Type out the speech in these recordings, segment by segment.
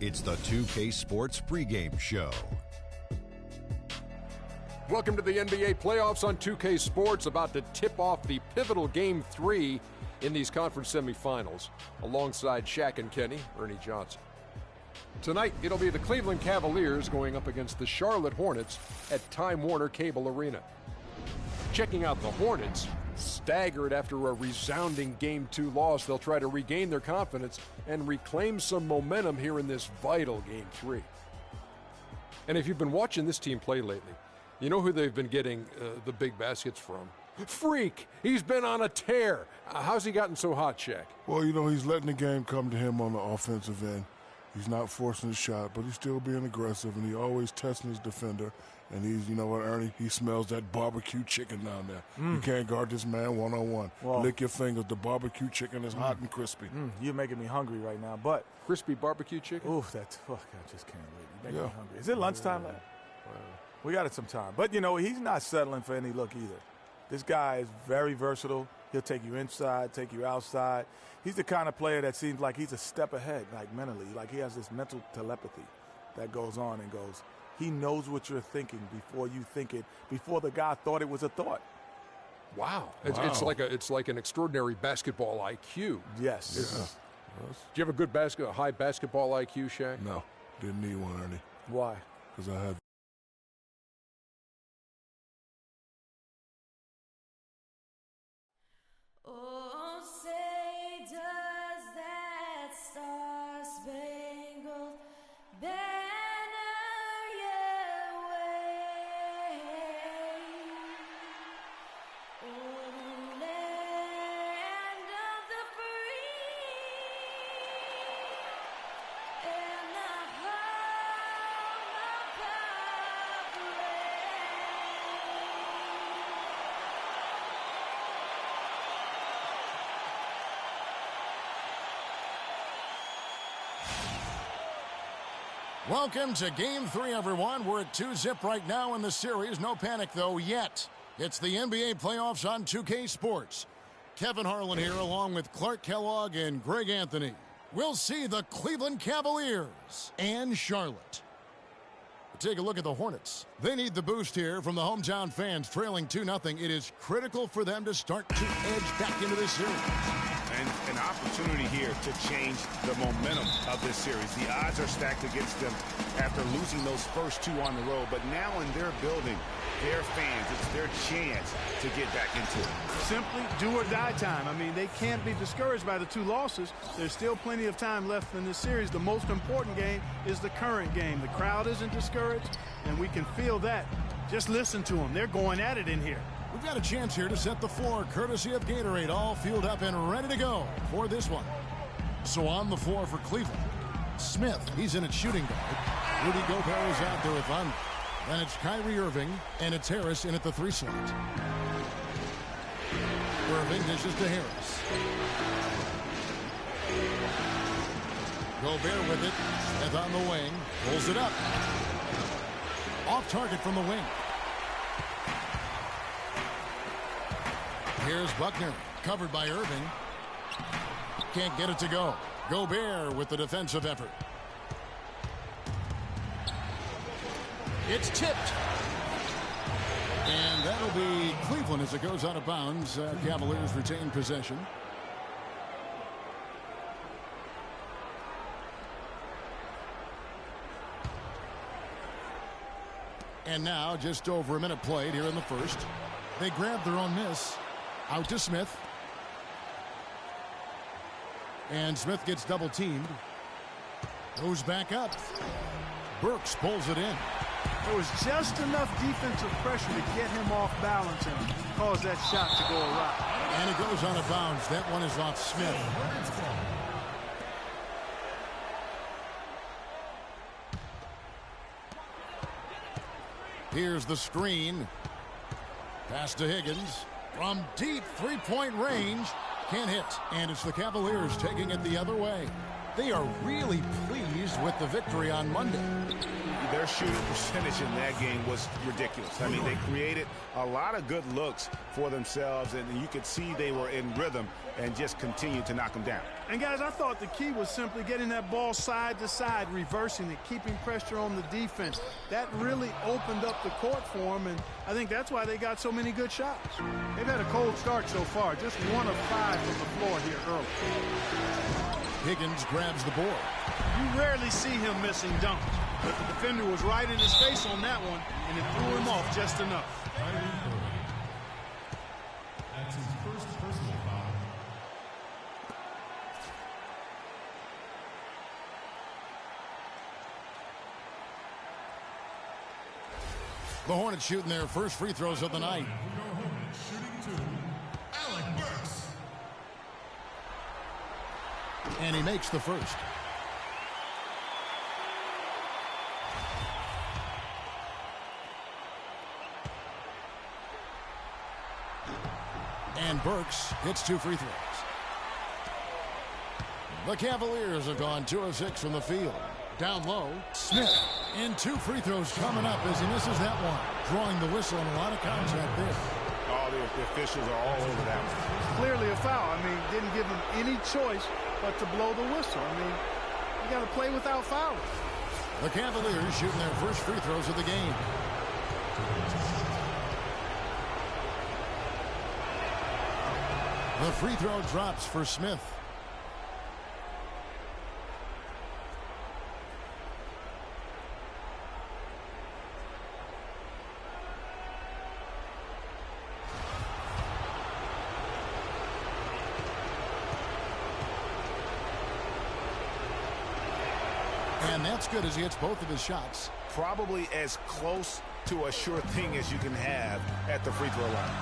It's the 2K Sports pregame show. Welcome to the NBA playoffs on 2K Sports, about to tip off the pivotal Game 3 in these conference semifinals. Alongside Shaq and Kenny, Ernie Johnson. Tonight, it'll be the Cleveland Cavaliers going up against the Charlotte Hornets at Time Warner Cable Arena. Checking out the Hornets, staggered after a resounding Game 2 loss, they'll try to regain their confidence and reclaim some momentum here in this vital Game 3. And if you've been watching this team play lately, you know who they've been getting the big baskets from? Freak! He's been on a tear. How's he gotten so hot, Shaq? Well, you know, he's letting the game come to him on the offensive end. He's not forcing his shot, but he's still being aggressive, and he's always testing his defender. And he's, you know what, Ernie, he smells that barbecue chicken down there. You can't guard this man one-on-one. Well, lick your fingers. The barbecue chicken is hot and crispy. You're making me hungry right now, but... Crispy barbecue chicken? Oof, I just can't wait. You make me hungry. Is it lunchtime? Wow. We got it some time. But, you know, he's not settling for any look either. This guy is very versatile. He'll take you inside, take you outside. He's the kind of player that seems like he's a step ahead, like mentally. Like he has this mental telepathy that goes on and goes. He knows what you're thinking before you think it, before the guy thought it was a thought. Wow. It's like an extraordinary basketball IQ. Yes. Do you have a high basketball IQ, Shaq? No, didn't need one, Ernie. Why? Because I had... Oh, say does that star-spangled banner yet wave? Oh, land of the free and the home of the brave. Welcome to Game 3, everyone. We're at 2-zip right now in the series. No panic, though, yet. It's the NBA playoffs on 2K Sports. Kevin Harlan here, along with Clark Kellogg and Greg Anthony. We'll see the Cleveland Cavaliers and Charlotte. Take a look at the Hornets. They need the boost here from the hometown fans, trailing 2-0. It is critical for them to start to edge back into this series. And an opportunity here to change the momentum of this series. The odds are stacked against them after losing those first two on the road. But now in their building, their fans, it's their chance to get back into it. Simply do or die time. I mean, they can't be discouraged by the two losses. There's still plenty of time left in this series. The most important game is the current game. The crowd isn't discouraged, and we can feel that. Just listen to them. They're going at it in here. We've got a chance here to set the floor, courtesy of Gatorade, all fueled up and ready to go for this one. So on the floor for Cleveland, Smith, he's in at shooting guard. Rudy Gobert is out there with Van. Then it's Kyrie Irving, and it's Harris in at the 3 slot. Irving dishes to Harris. Gobert with it. Smith on the wing. Pulls it up. Off target from the wing. Here's Buckner, covered by Irving. Can't get it to go. Gobert with the defensive effort. It's tipped. And that'll be Cleveland as it goes out of bounds. Cavaliers retain possession. And now just over a minute played here in the first. They grab their own miss. Out to Smith. And Smith gets double teamed. Goes back up. Burks pulls it in. There was just enough defensive pressure to get him off balance and cause that shot to go awry. And it goes out of bounds. That one is off Smith. Here's the screen. Pass to Higgins. From deep three-point range. Can't hit. And it's the Cavaliers taking it the other way. They are really pleased with the victory on Monday. Their shooting percentage in that game was ridiculous. I mean, they created a lot of good looks for themselves, and you could see they were in rhythm and just continued to knock them down. And, guys, I thought the key was simply getting that ball side to side, reversing it, keeping pressure on the defense. That really opened up the court for them, and I think that's why they got so many good shots. They've had a cold start so far, just 1 of 5 from the floor here early. Higgins grabs the board. You rarely see him missing dunks, but the defender was right in his face on that one, and it threw him off just enough. That's his first personal foul. The Hornets shooting their first free throws of the night. Your Hornets shooting 2. Alec Burks. And he makes the first. And Burks hits 2 free throws. The Cavaliers have gone 2 of 6 from the field. Down low, Smith. And 2 free throws coming up as he misses that one. Drawing the whistle and a lot of contact there. Oh, the officials are all over that one. Clearly a foul. I mean, didn't give him any choice but to blow the whistle. I mean, you got to play without fouling. The Cavaliers shooting their first free throws of the game. The free throw drops for Smith. And that's good as he hits both of his shots. Probably as close to a sure thing as you can have at the free throw line.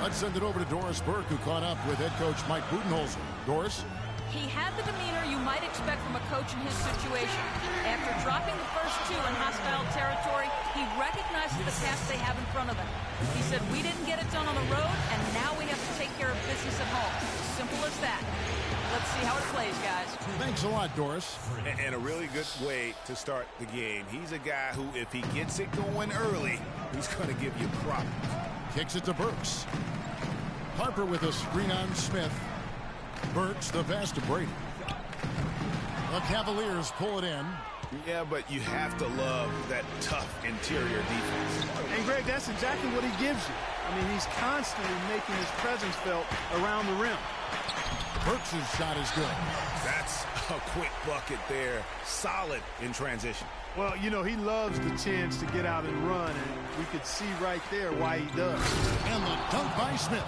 Let's send it over to Doris Burke, who caught up with head coach Mike Budenholzer. Doris? He had the demeanor you might expect from a coach in his situation. After dropping the first 2 in hostile territory, he recognizes the task they have in front of them. He said, we didn't get it done on the road, and now we have to take care of business at home. Simple as that. Let's see how it plays, guys. Thanks a lot, Doris. And a really good way to start the game. He's a guy who, if he gets it going early, he's going to give you problems. Kicks it to Burks. Harper with a screen on Smith. Burks the pass to Brady. The Cavaliers pull it in. Yeah, but you have to love that tough interior defense. And, Greg, that's exactly what he gives you. I mean, he's constantly making his presence felt around the rim. Burks' shot is good. That's a quick bucket there. Solid in transition. Well, you know, he loves the chance to get out and run, and we could see right there why he does. And the dunk by Smith.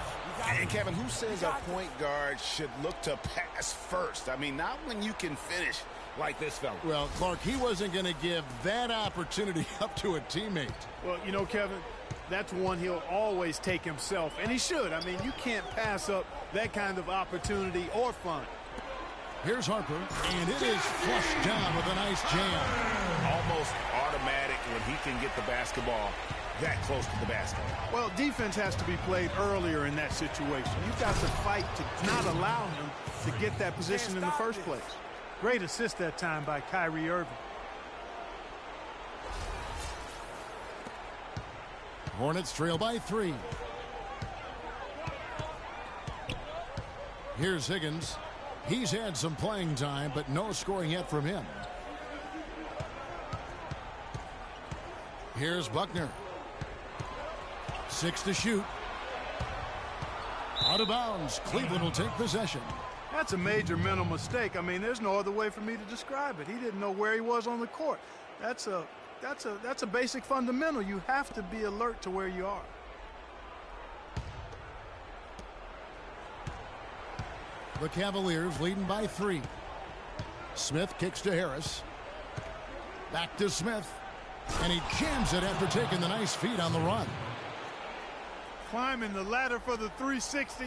And, Kevin, who says a point guard should look to pass first? I mean, not when you can finish like this fella. Well, Clark, he wasn't going to give that opportunity up to a teammate. Well, you know, Kevin, that's one he'll always take himself, and he should. I mean, you can't pass up that kind of opportunity or fun. Here's Harper, and it is flushed down with a nice jam. Almost automatic when he can get the basketball that close to the basket. Well, defense has to be played earlier in that situation. You've got to fight to not allow him to get that position in the first place. Great assist that time by Kyrie Irving. Hornets trail by 3. Here's Higgins. He's had some playing time, but no scoring yet from him. Here's Buckner. 6 to shoot. Out of bounds. Cleveland will take possession. That's a major mental mistake. I mean, there's no other way for me to describe it. He didn't know where he was on the court. That's a basic fundamental. You have to be alert to where you are. The Cavaliers leading by 3. Smith kicks to Harris. Back to Smith. And he jams it after taking the nice feed on the run. Climbing the ladder for the 360.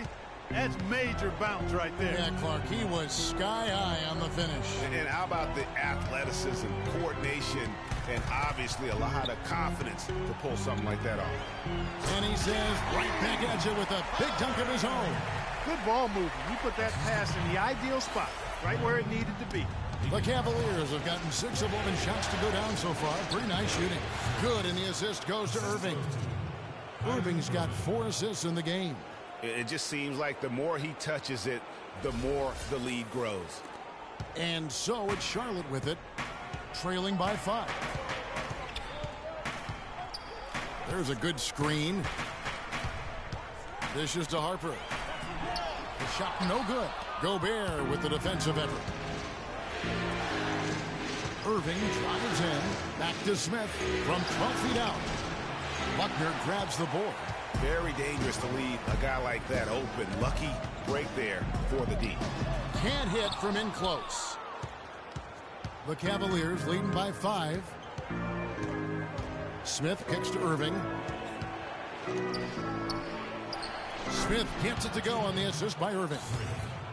That's major bounce right there. Yeah, Clark, he was sky high on the finish. And how about the athleticism, coordination, and obviously a lot of confidence to pull something like that off. And he says, right back at you with a big dunk of his own. Good ball movement. You put that pass in the ideal spot, right where it needed to be. The Cavaliers have gotten 6 of 11 shots to go down so far. Pretty nice shooting. Good, and the assist goes to Irving. Irving's got 4 assists in the game. It just seems like the more he touches it, the more the lead grows. And so it's Charlotte with it, trailing by 5. There's a good screen. Dishes to Harper. The shot no good. Gobert with the defensive effort. Irving drives in. Back to Smith from 12 feet out. Buckner grabs the board. Very dangerous to leave a guy like that open. Lucky break there for the D. Can't hit from in close. The Cavaliers leading by 5. Smith kicks to Irving. Smith gets it to go on the assist by Irving.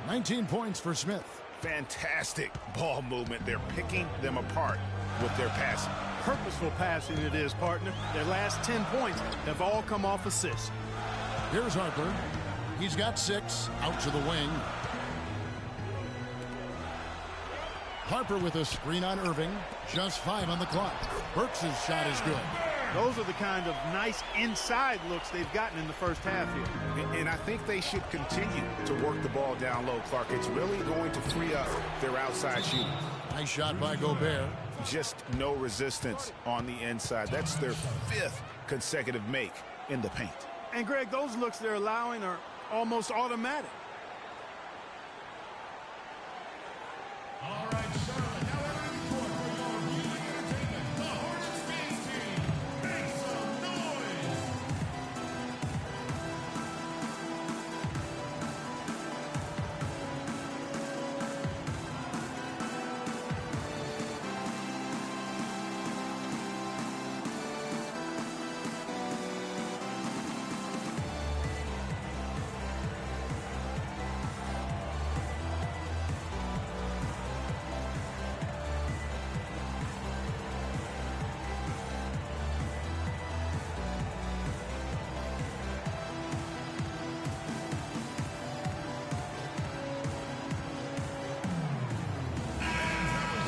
19 points for Smith. Fantastic ball movement. They're picking them apart with their passing. Purposeful passing it is, partner. Their last 10 points have all come off assists. Here's Harper. He's got 6. Out to the wing. Harper with a screen on Irving. Just 5 on the clock. Burks' shot is good. Those are the kind of nice inside looks they've gotten in the first half here. And I think they should continue to work the ball down low, Clark. It's really going to free up their outside shooting. Nice shot by Gobert. Just no resistance on the inside. That's their 5th consecutive make in the paint. And, Greg, those looks they're allowing are almost automatic. All right, Charlotte, now entering the court for your viewing entertainment, the Hornets Beast team. Make some noise!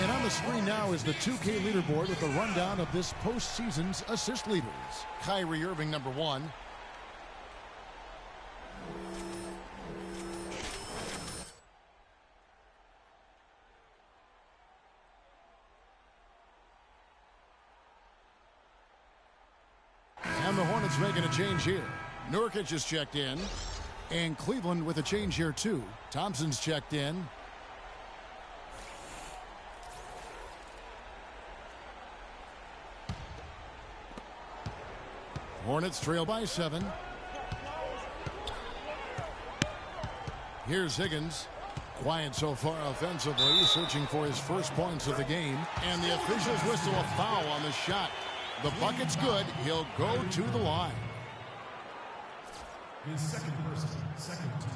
And on the screen now is the 2K leaderboard with a rundown of this postseason's assist leaders. Kyrie Irving, number 1. And the Hornets making a change here. Nurkic is checked in. And Cleveland with a change here, too. Thompson's checked in. Hornets trail by 7. Here's Higgins. Quiet so far offensively, searching for his first points of the game. And the officials whistle a foul on the shot. The bucket's good. He'll go to the line. His second person, second team.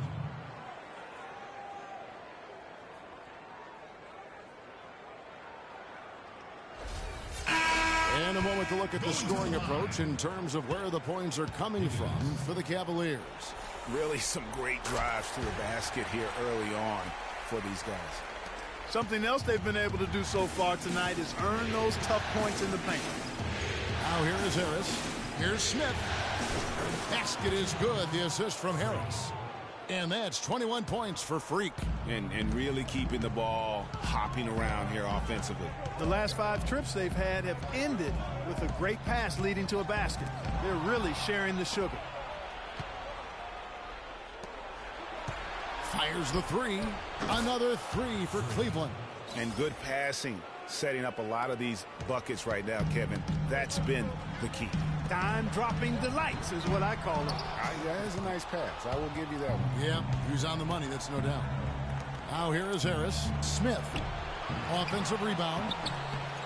And a moment to look at the scoring approach in terms of where the points are coming from for the Cavaliers. Really some great drives to the basket here early on for these guys. Something else they've been able to do so far tonight is earn those tough points in the paint. Now here is Harris. Here's Smith. Basket is good. The assist from Harris. And that's 21 points for Freak. And really keeping the ball hopping around here offensively. The last 5 trips they've had have ended with a great pass leading to a basket. They're really sharing the sugar. Fires the 3. Another 3 for Cleveland. And good passing, setting up a lot of these buckets right now, Kevin. That's been the key. Dime-dropping delights is what I call it. That is a nice pass. I will give you that one. Yeah, he's on the money, that's no doubt. Now here is Harris. Smith. Offensive rebound.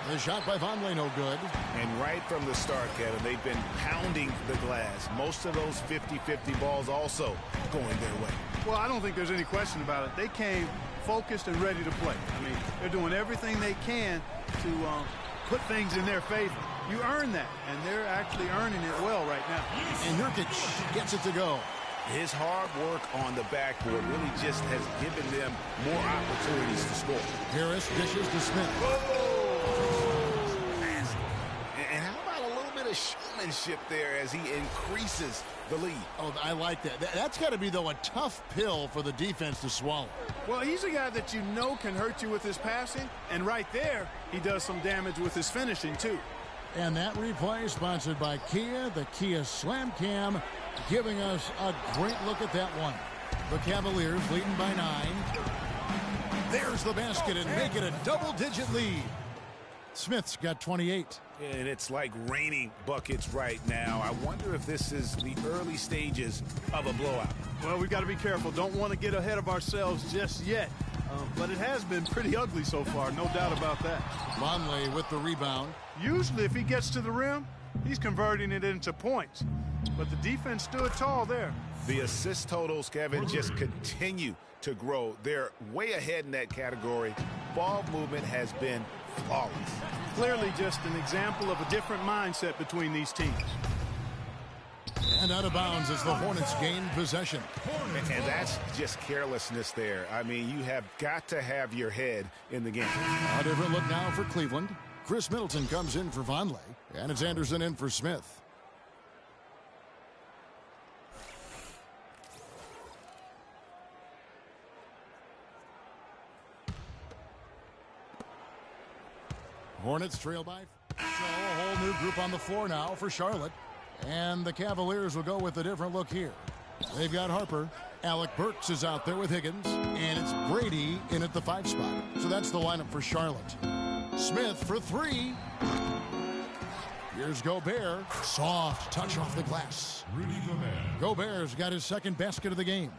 The shot by Vonleh no good. And right from the start, Kevin, they've been pounding the glass. Most of those 50-50 balls also going their way. Well, I don't think there's any question about it. They came focused and ready to play. I mean, they're doing everything they can to put things in their favor. You earn that, and they're actually earning it well right now. And Nurkic gets it to go. His hard work on the backboard really just has given them more opportunities to score. Harris dishes to Smith. And how about a little bit of showmanship there as he increases the lead. Oh, I like that. That's got to be, though, a tough pill for the defense to swallow. Well, he's a guy that you know can hurt you with his passing, and right there, he does some damage with his finishing, too. And that replay sponsored by Kia, the Kia Slam Cam, giving us a great look at that one. The Cavaliers leading by 9. There's the basket and make it a double-digit lead. Smith's got 28. And it's like raining buckets right now. I wonder if this is the early stages of a blowout. Well, we've got to be careful. Don't want to get ahead of ourselves just yet. But it has been pretty ugly so far, no doubt about that. Vonleh with the rebound. Usually, if he gets to the rim, he's converting it into points. But the defense stood tall there. The assist totals, Kevin, just continue to grow. They're way ahead in that category. Ball movement has been flawless. Clearly just an example of a different mindset between these teams. And out of bounds as the Hornets gain possession. And that's just carelessness there. I mean, you have got to have your head in the game. A different look now for Cleveland. Chris Middleton comes in for Vonleh, and it's Anderson in for Smith. Hornets trail by. So a whole new group on the floor now for Charlotte. And the Cavaliers will go with a different look here. They've got Harper. Alec Burks is out there with Higgins. And it's Brady in at the 5 spot. So that's the lineup for Charlotte. Smith for 3. Here's Gobert. Soft touch off the glass. Rudy Gobert. Gobert's got his second basket of the game.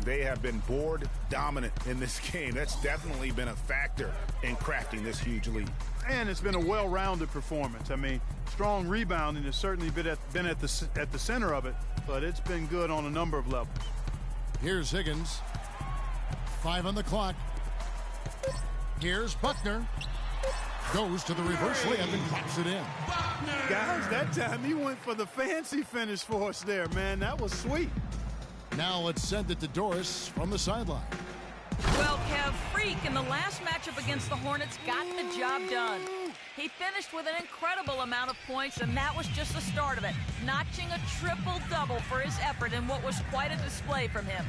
They have been board dominant in this game. That's definitely been a factor in crafting this huge lead. And it's been a well-rounded performance. I mean, strong rebounding has certainly been at the center of it, but it's been good on a number of levels. Here's Higgins. 5 on the clock. Here's Buckner. Goes to the reverse layup and pops it in. Guys, that time he went for the fancy finish for us there, man. That was sweet. Now let's send it to Doris from the sideline. Well, Kev, Freak in the last matchup against the Hornets got the job done. He finished with an incredible amount of points, and that was just the start of it, notching a triple-double for his effort in what was quite a display from him.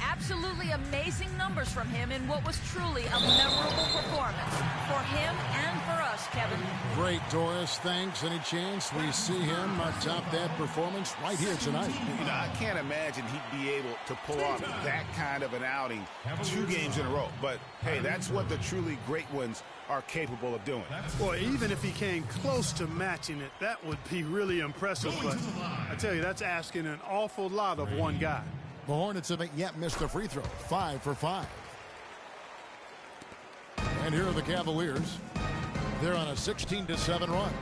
Absolutely amazing numbers from him in what was truly a memorable performance for him and for us, Kevin. Great, Doris. Thanks. Any chance we see him top that performance right here tonight? You know, I can't imagine he'd be able to pull off that kind of an outing 2 games in a row. But, hey, that's what the truly great ones are capable of doing. Boy, even if he came close to matching it, that would be really impressive. But I tell you, that's asking an awful lot of one guy. The Hornets haven't yet missed a free throw. 5 for 5. And here are the Cavaliers. They're on a 16-7 run.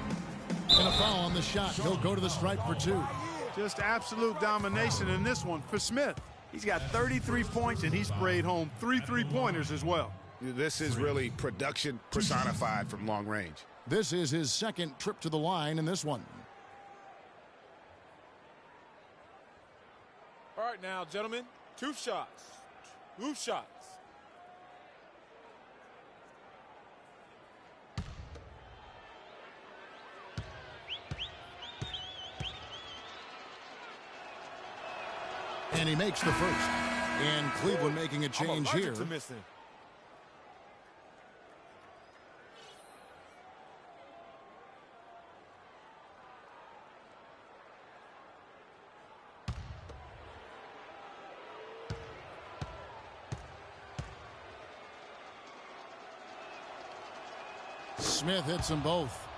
And a foul on the shot. He'll go to the stripe for 2. Just absolute domination in this one for Smith. He's got 33 points, and he sprayed home 3 3-pointers as well. This is really production personified from long range. This is his second trip to the line in this one. All right now, gentlemen, 2 shots. 2 shots. And he makes the first. And Cleveland making a change here. To missing. Smith hits them both.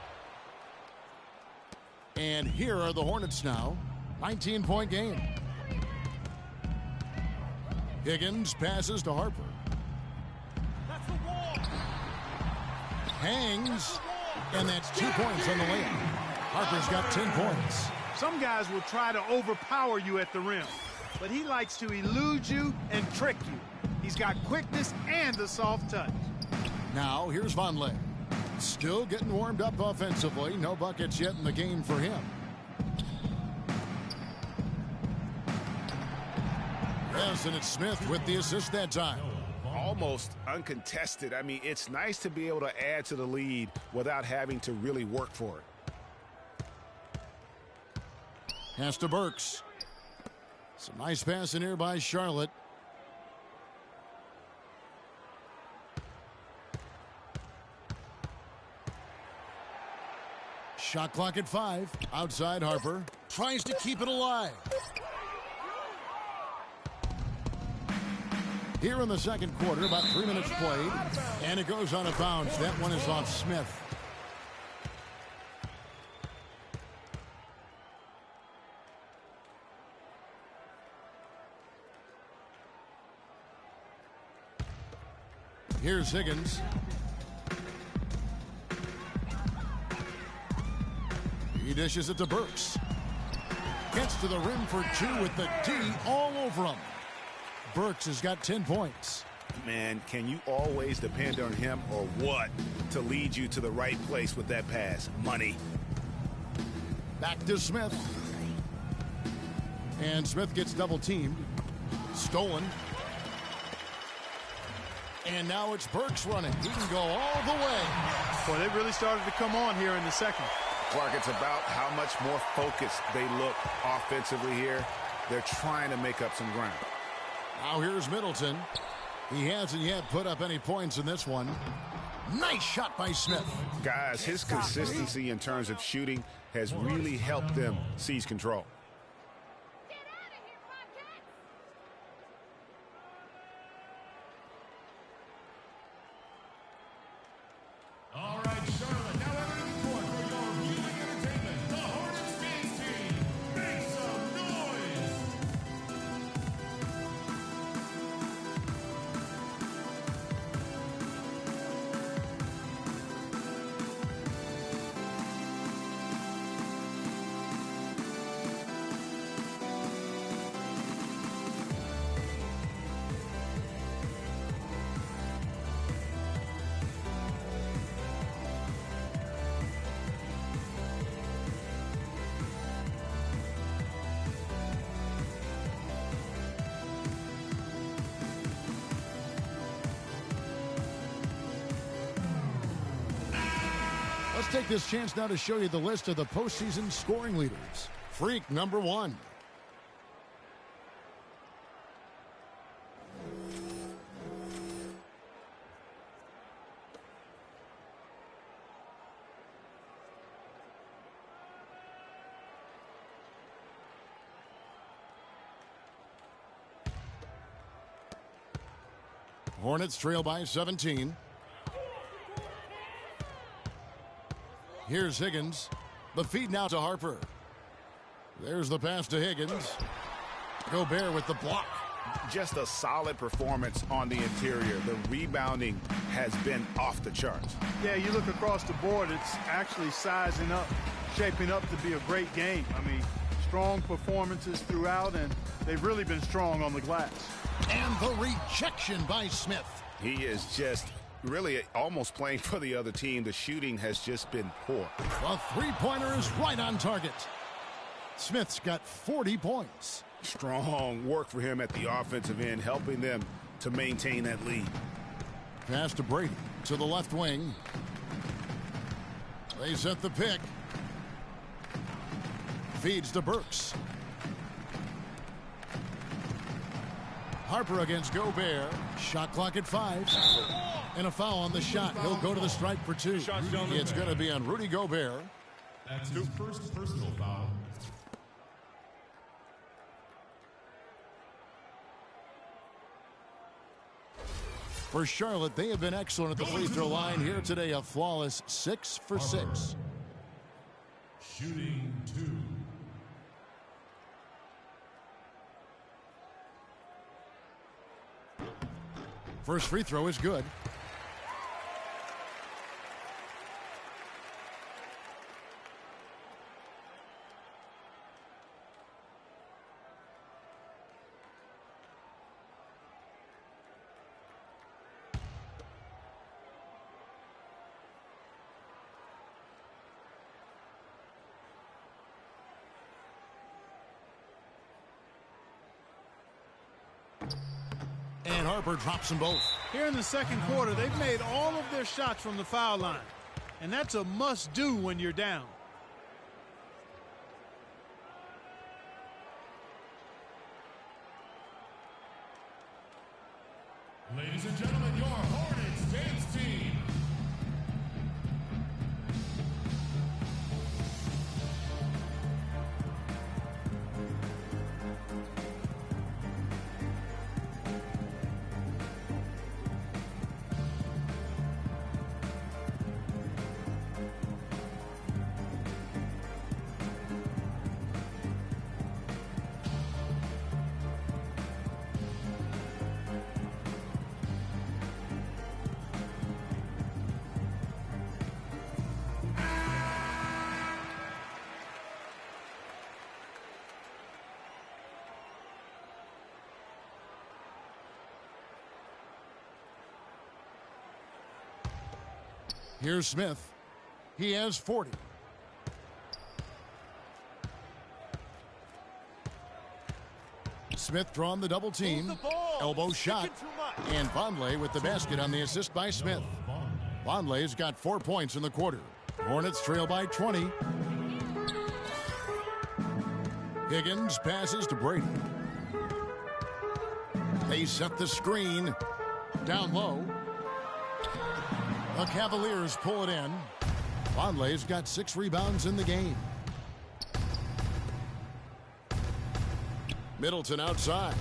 And here are the Hornets now. 19-point game. Higgins passes to Harper. Hangs. And that's 2 points on the layup. Harper's got 10 points. Some guys will try to overpower you at the rim, but he likes to elude you and trick you. He's got quickness and a soft touch. Now here's Vonleh. Still getting warmed up offensively. No buckets yet in the game for him. Yes, and it's Smith with the assist that time. Almost uncontested. I mean, it's nice to be able to add to the lead without having to really work for it. Pass to Burks. Some nice passing here by Charlotte. Shot clock at 5. Outside Harper. Tries to keep it alive. Here in the second quarter, about 3 minutes played. And it goes on a bounce. That one is off Smith. Here's Higgins. He dishes it to Burks. Gets to the rim for 2 with the D all over him. Burks has got 10 points. Man, can you always depend on him or what to lead you to the right place with that pass? Money. Back to Smith. And Smith gets double teamed. Stolen. And now it's Burks running. He can go all the way. Boy, they really started to come on here in the second. Clark, it's about how much more focused they look offensively here. They're trying to make up some ground. Now here's Middleton. He hasn't yet put up any points in this one. Nice shot by Smith. Guys, his consistency in terms of shooting has really helped them seize control. All right, Charlotte, now entering the court for your viewing entertainment, the Hornets fans team. Make some noise! Let's take this chance now to show you the list of the postseason scoring leaders. Freak number 1. Hornets trail by 17. Here's Higgins. The feed now to Harper. There's the pass to Higgins. Gobert with the block. Just a solid performance on the interior. The rebounding has been off the charts. Yeah, you look across the board, it's actually sizing up, shaping up to be a great game. I mean, strong performances throughout, and they've really been strong on the glass. And the rejection by Smith. He is just really almost playing for the other team. The shooting has just been poor. The three-pointer is right on target. Smith's got 40 points. Strong work for him at the offensive end, helping them to maintain that lead. Pass to Brady to the left wing. They set the pick. Feeds to Burks. Harper against Gobert. Shot clock at 5. And a foul on the shot. He'll go to the stripe for 2. It's going to be on Rudy Gobert. That's his first personal foul. For Charlotte, they have been excellent at the free throw line here today. A flawless 6 for 6. Shooting 2. First free throw is good. And Harper drops them both. Here in the second quarter, they've made all of their shots from the foul line. And that's a must-do when you're down. and gentlemen, your Hornets dance team. Here's Smith. He has 40. Smith drawn the double team. Elbow shot. And Vonleh with the basket on the assist by Smith. Vonleh's got 4 points in the quarter. Hornets trail by 20. Higgins passes to Brady. They set the screen. Down low. The Cavaliers pull it in. Vonleh's got 6 rebounds in the game. Middleton outside.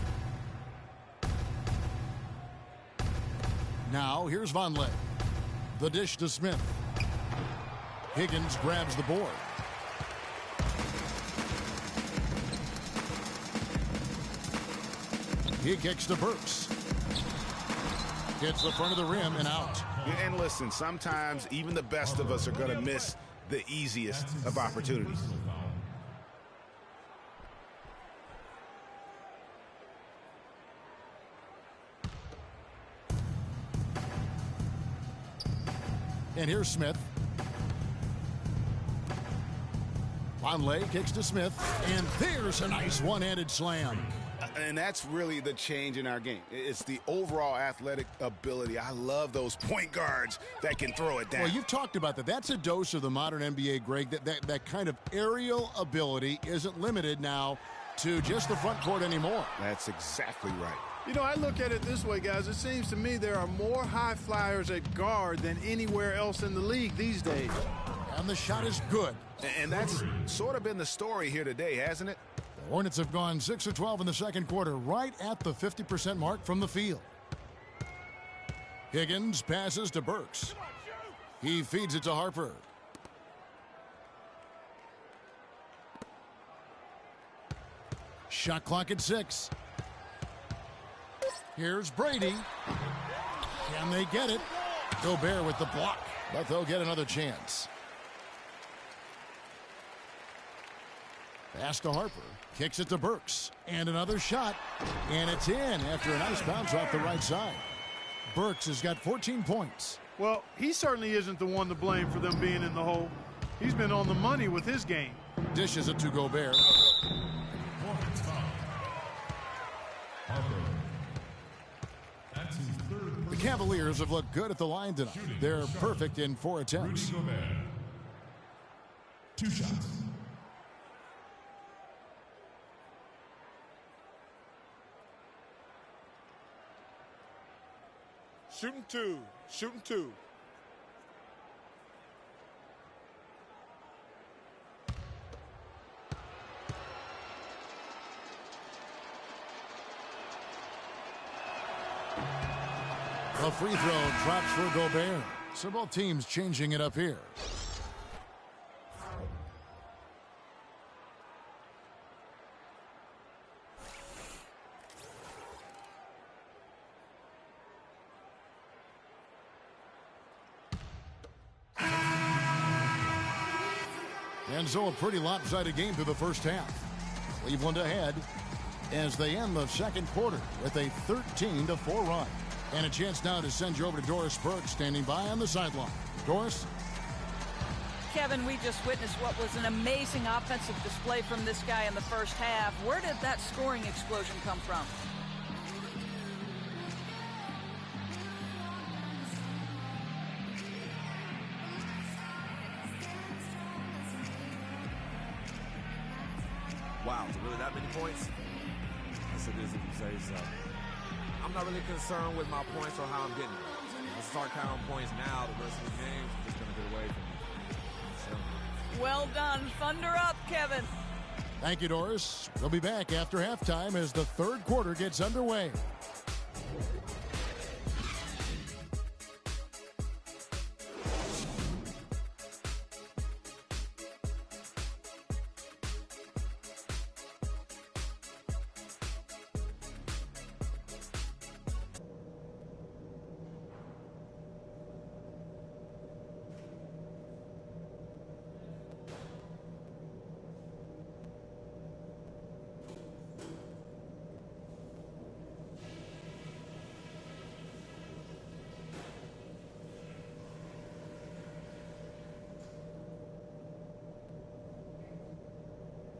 Now here's Vonleh. The dish to Smith. Higgins grabs the board. He kicks to Burks. Hits the front of the rim and out. And listen, sometimes even the best of us are going to miss the easiest of opportunities. And here's Smith. Vonleh kicks to Smith, and there's a nice one-handed slam. And that's really the change in our game. It's the overall athletic ability. I love those point guards that can throw it down. Well, you've talked about that. That's a dose of the modern NBA, Greg. That kind of aerial ability isn't limited now to just the front court anymore. That's exactly right. You know, I look at it this way, guys. It seems to me there are more high flyers at guard than anywhere else in the league these days. And the shot is good. And that's sort of been the story here today, hasn't it? The Hornets have gone 6 of 12 in the second quarter, right at the 50% mark from the field. Higgins passes to Burks. He feeds it to Harper. Shot clock at 6. Here's Brady. Can they get it? Gobert with the block, but they'll get another chance. Pass to Harper. Kicks it to Burks. And another shot. And it's in after a nice bounce off the right side. Burks has got 14 points. Well, he certainly isn't the one to blame for them being in the hole. He's been on the money with his game. Dishes it to Gobert. Hornets foul. Harper. That's his third. The Cavaliers have looked good at the line tonight. They're perfect in 4 attempts. Rudy Gobert. 2 shots. Shooting 2. Shooting 2. A free throw drops for Gobert. So both teams changing it up here. And so a pretty lopsided game through the first half. Cleveland ahead as they end the second quarter with a 13-4 run. And a chance now to send you over to Doris Burke, standing by on the sideline. Doris? Kevin, we just witnessed what was an amazing offensive display from this guy in the first half. Where did that scoring explosion come from? Wow, is it really that many points? Yes, it is if you say so. I'm not really concerned with my points or how I'm getting them. If I start counting points now, the rest of the games are just going to get away from me. Well done. Thunder up, Kevin. Thank you, Doris. We'll be back after halftime as the third quarter gets underway.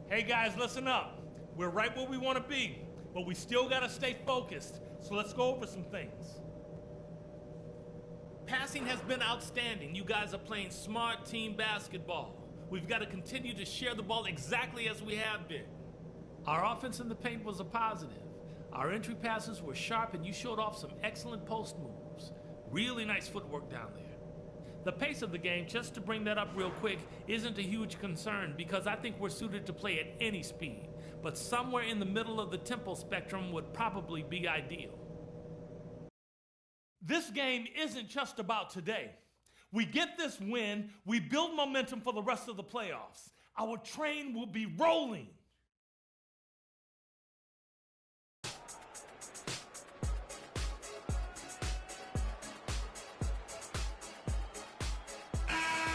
Hey guys, listen up. We're right where we want to be, but we still got to stay focused. So let's go over some things. Passing has been outstanding. You guys are playing smart team basketball. We've got to continue to share the ball exactly as we have been. Our offense in the paint was a positive. Our entry passes were sharp and you showed off some excellent post moves. Really nice footwork down there. The pace of the game, just to bring that up real quick, isn't a huge concern because I think we're suited to play at any speed. But somewhere in the middle of the tempo spectrum would probably be ideal. This game isn't just about today. We get this win, we build momentum for the rest of the playoffs. Our train will be rolling.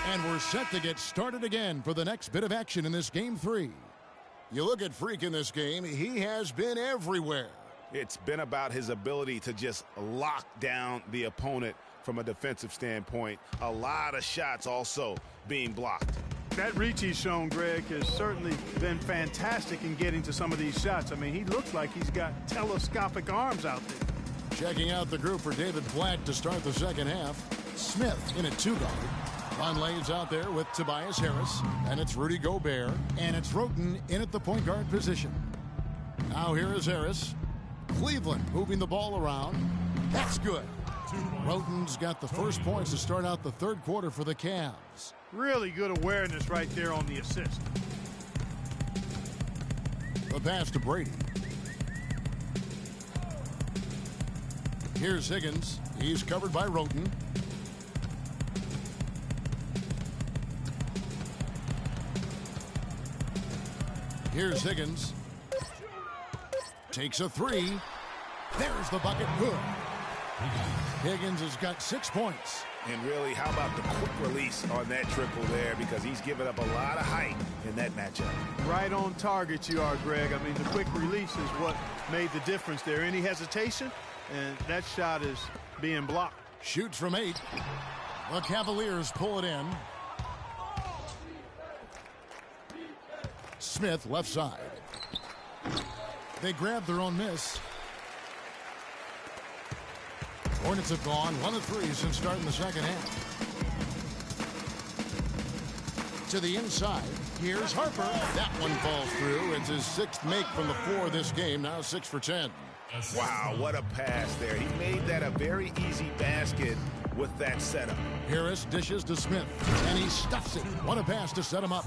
And we're set to get started again for the next bit of action in this game 3. You look at Freak in this game, he has been everywhere. It's been about his ability to just lock down the opponent from a defensive standpoint. A lot of shots also being blocked. That reach he's shown, Greg, has certainly been fantastic in getting to some of these shots. I mean, he looks like he's got telescopic arms out there. Checking out the group for David Blatt to start the second half. Smith in at 2-guard. Conley's out there with Tobias Harris, and it's Rudy Gobert, and it's Roten in at the point guard position. Now here is Harris. Cleveland moving the ball around. That's good. Roten's got the first points to start out the third quarter for the Cavs. Really good awareness right there on the assist. The pass to Brady. Here's Higgins. He's covered by Roten. Here's Higgins. Takes a three. There's the bucket. Good. Higgins has got 6 points. And really, how about the quick release on that triple there, because he's given up a lot of height in that matchup. Right on target you are, Greg. I mean, the quick release is what made the difference there. Any hesitation, and that shot is being blocked. Shoots from 8. The Cavaliers pull it in. Smith left side. They grab their own miss. Hornets have gone 1 of 3 since starting the second half. To the inside. Here's Harper. That one falls through. It's his 6th make from the floor this game. Now 6 for 10. Wow, what a pass there. He made that a very easy basket with that setup. Harris dishes to Smith, and he stuffs it. What a pass to set him up.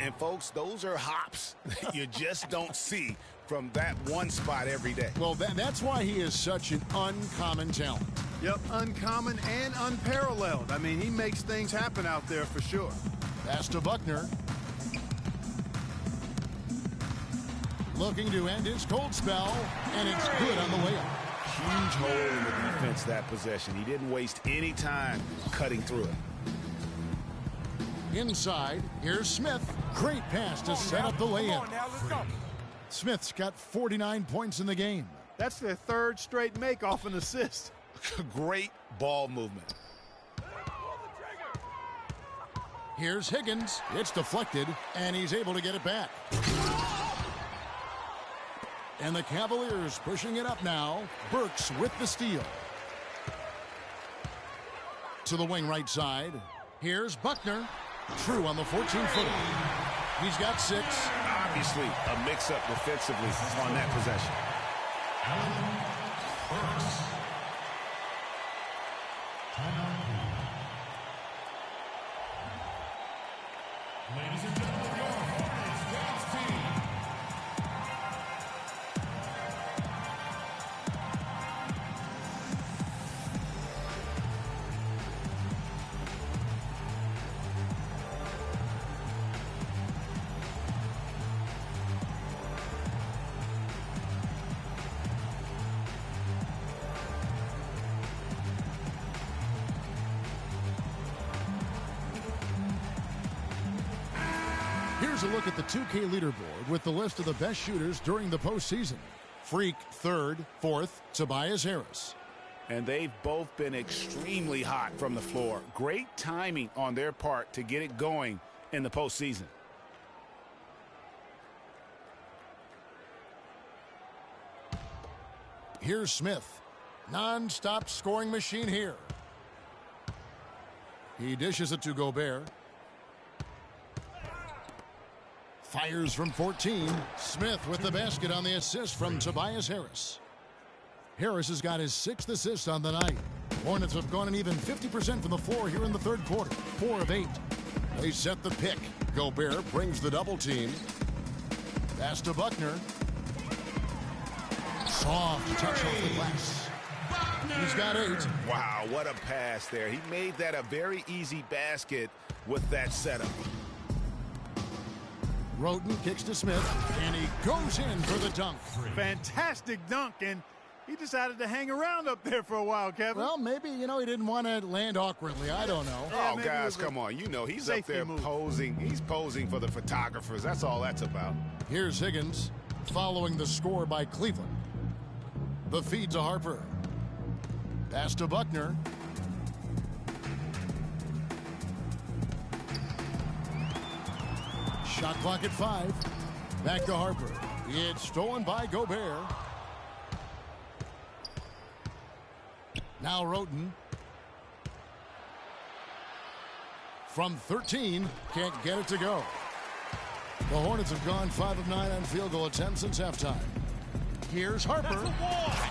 And folks, those are hops you just don't see from that one spot every day. Well, that's why he is such an uncommon talent. Yep, uncommon and unparalleled. I mean, he makes things happen out there for sure. Pass to Buckner. Looking to end his cold spell, and it's good on the layup. Huge hole in the defense that possession. He didn't waste any time cutting through it. Inside, here's Smith. Great pass to set up the layup. Smith's got 49 points in the game. That's their 3rd straight make off an assist. Great ball movement. Here's Higgins. It's deflected, and he's able to get it back. And the Cavaliers pushing it up now. Burks with the steal. To the wing right side. Here's Buckner. True on the 14-footer. He's got 6. Obviously, a mix-up defensively on that possession. Ladies and gentlemen, your Hornets dance team. Here's a look at the 2K leaderboard with the list of the best shooters during the postseason. Freak, third. Fourth, Tobias Harris. And they've both been extremely hot from the floor. Great timing on their part to get it going in the postseason. Here's Smith. Non-stop scoring machine here. He dishes it to Gobert. Fires from 14. Smith with the basket on the assist from Tobias Harris. Harris has got his 6th assist on the night. Hornets have gone an even 50% from the floor here in the third quarter. 4 of 8. They set the pick. Gobert brings the double team. Pass to Buckner. Soft touch off the glass. He's got 8. Wow, what a pass there. He made that a very easy basket with that setup. Roden kicks to Smith, and he goes in for the dunk. Fantastic dunk, and he decided to hang around up there for a while, Kevin. Well, maybe, he didn't want to land awkwardly. I don't know. Yeah, Oh, guys, come on. He's up there posing. He's posing for the photographers. That's all that's about. Here's Higgins following the score by Cleveland. The feed to Harper. Pass to Buckner. Shot clock at 5. Back to Harper. It's stolen by Gobert. Now Roden. From 13. Can't get it to go. The Hornets have gone 5 of 9 on field goal attempts since halftime. Here's Harper.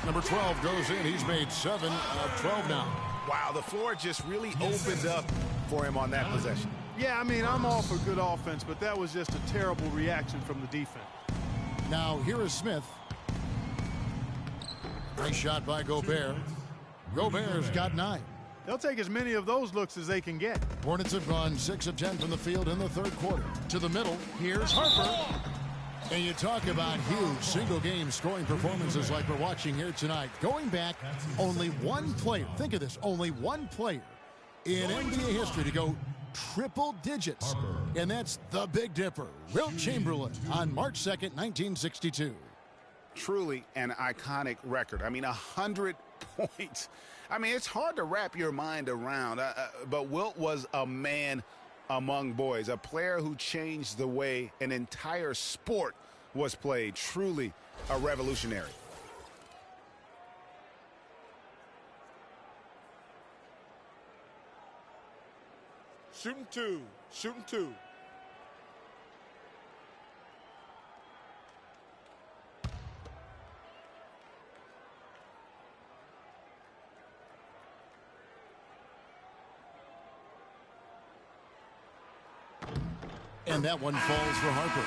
Number 12 goes in. He's made 7 of 12 now. Wow, the floor just really opened up for him on that possession. Yeah, I mean, I'm all for good offense, but that was just a terrible reaction from the defense. Now, here is Smith. Nice shot by Gobert. Gobert's got 9. They'll take as many of those looks as they can get. Hornets have gone 6 of 10 from the field in the third quarter. To the middle, here's Harper. And you talk about huge single-game scoring performances like we're watching here tonight. Going back, only one player, think of this, only one player in NBA history to go triple digits. And that's the Big Dipper, Wilt Chamberlain, on March 2nd, 1962. Truly an iconic record. I mean, 100 points. I mean, it's hard to wrap your mind around, but Wilt was a man among boys, a player who changed the way an entire sport was played. Truly a revolutionary. Shooting 2. Shooting 2. And that one falls for Harper.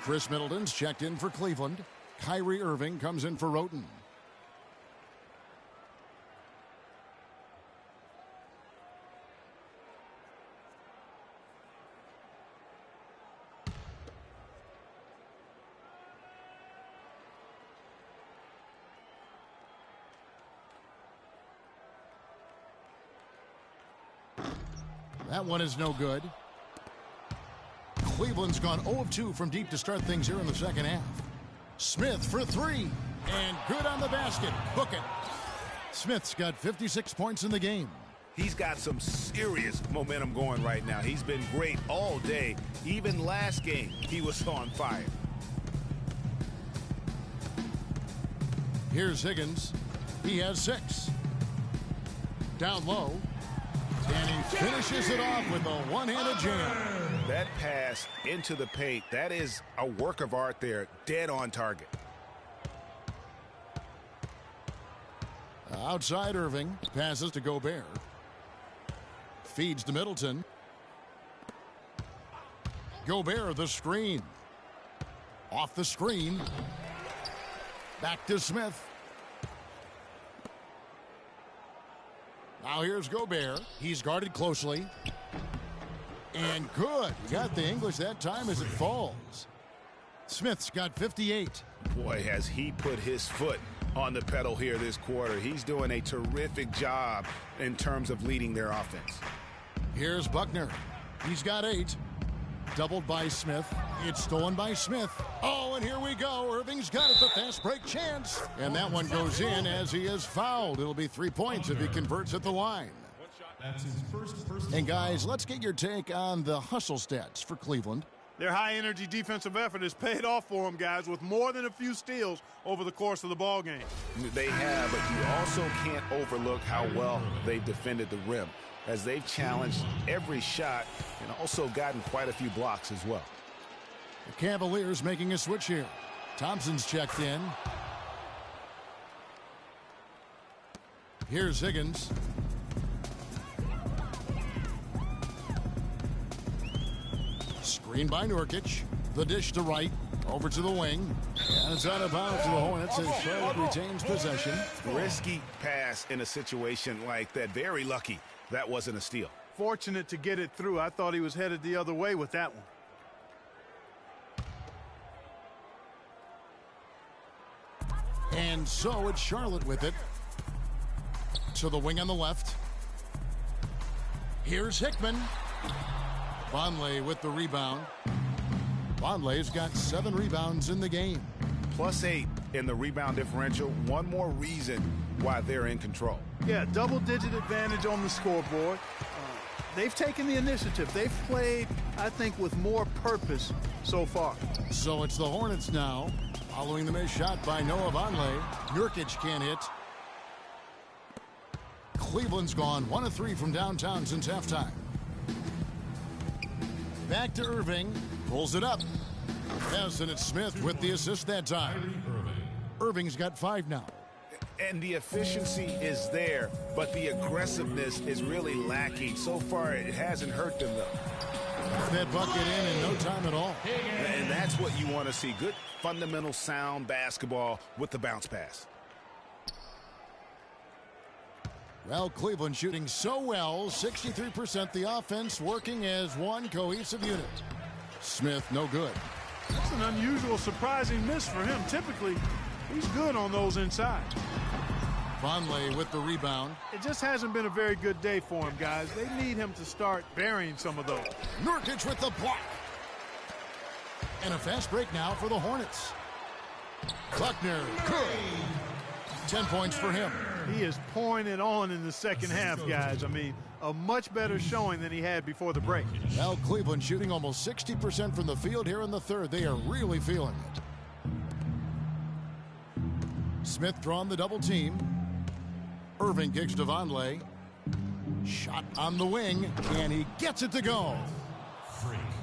Chris Middleton's checked in for Cleveland. Kyrie Irving comes in for Roten. That one is no good. Cleveland's gone 0 of 2 from deep to start things here in the second half. Smith for 3. And good on the basket. Book it. Smith's got 56 points in the game. He's got some serious momentum going right now. He's been great all day. Even last game, he was on fire. Here's Higgins. He has 6. Down low. And he finishes it off with a one-handed jam. That pass into the paint, that is a work of art there. Dead on target. Outside Irving. Passes to Gobert. Feeds to Middleton. Gobert, the screen. Off the screen. Back to Smith. Now here's Gobert. He's guarded closely. And good. He got the English that time as it falls. Smith's got 58. Boy, has he put his foot on the pedal here this quarter. He's doing a terrific job in terms of leading their offense. Here's Buckner. He's got 8. Doubled by Smith. It's stolen by Smith. Oh, and here we go. Irving's got it. The fast break chance. And that one goes in as he is fouled. It'll be 3 points if he converts at the line. That's his first. And guys, let's get your take on the hustle stats for Cleveland. Their high-energy defensive effort has paid off for them, guys, with more than a few steals over the course of the ball game. They have, but you also can't overlook how well they've defended the rim, as they've challenged every shot and also gotten quite a few blocks as well. The Cavaliers making a switch here. Thompson's checked in. Here's Higgins. Screen by Nurkic. The dish to right. Over to the wing. And it's out of bounds to the Hornets as Charlotte retains possession. Risky pass in a situation like that. Very lucky that wasn't a steal. Fortunate to get it through. I thought he was headed the other way with that one. And so it's Charlotte with it. To the wing on the left. Here's Hickman. Vonleh with the rebound. Vonleh's got 7 rebounds in the game. +8 in the rebound differential. One more reason why they're in control. Yeah, double-digit advantage on the scoreboard. They've taken the initiative. They've played, I think, with more purpose so far. So it's the Hornets now. Following the missed shot by Noah Vonleh. Nurkic can't hit. Cleveland's gone 1 of 3 from downtown since halftime. Back to Irving. Pulls it up. Yes, and it's Smith with the assist that time. Irving's got 5 now. And the efficiency is there, but the aggressiveness is really lacking. So far, it hasn't hurt them, though. That bucket in no time at all. And that's what you want to see. Good, fundamental, sound basketball with the bounce pass. Well, Cleveland shooting so well, 63% the offense working as one cohesive unit. Smith, no good. It's an unusual, surprising miss for him. Typically, he's good on those inside. Vonleh with the rebound. It just hasn't been a very good day for him, guys. They need him to start burying some of those. Nurkic with the block. And a fast break now for the Hornets. Buckner, good. 10 points for him. He is pouring it on in the second half, guys. I mean, a much better showing than he had before the break. Well, Cleveland shooting almost 60% from the field here in the third. They are really feeling it. Smith drawn the double team. Irving kicks to Vonleh. Shot on the wing, and he gets it to go.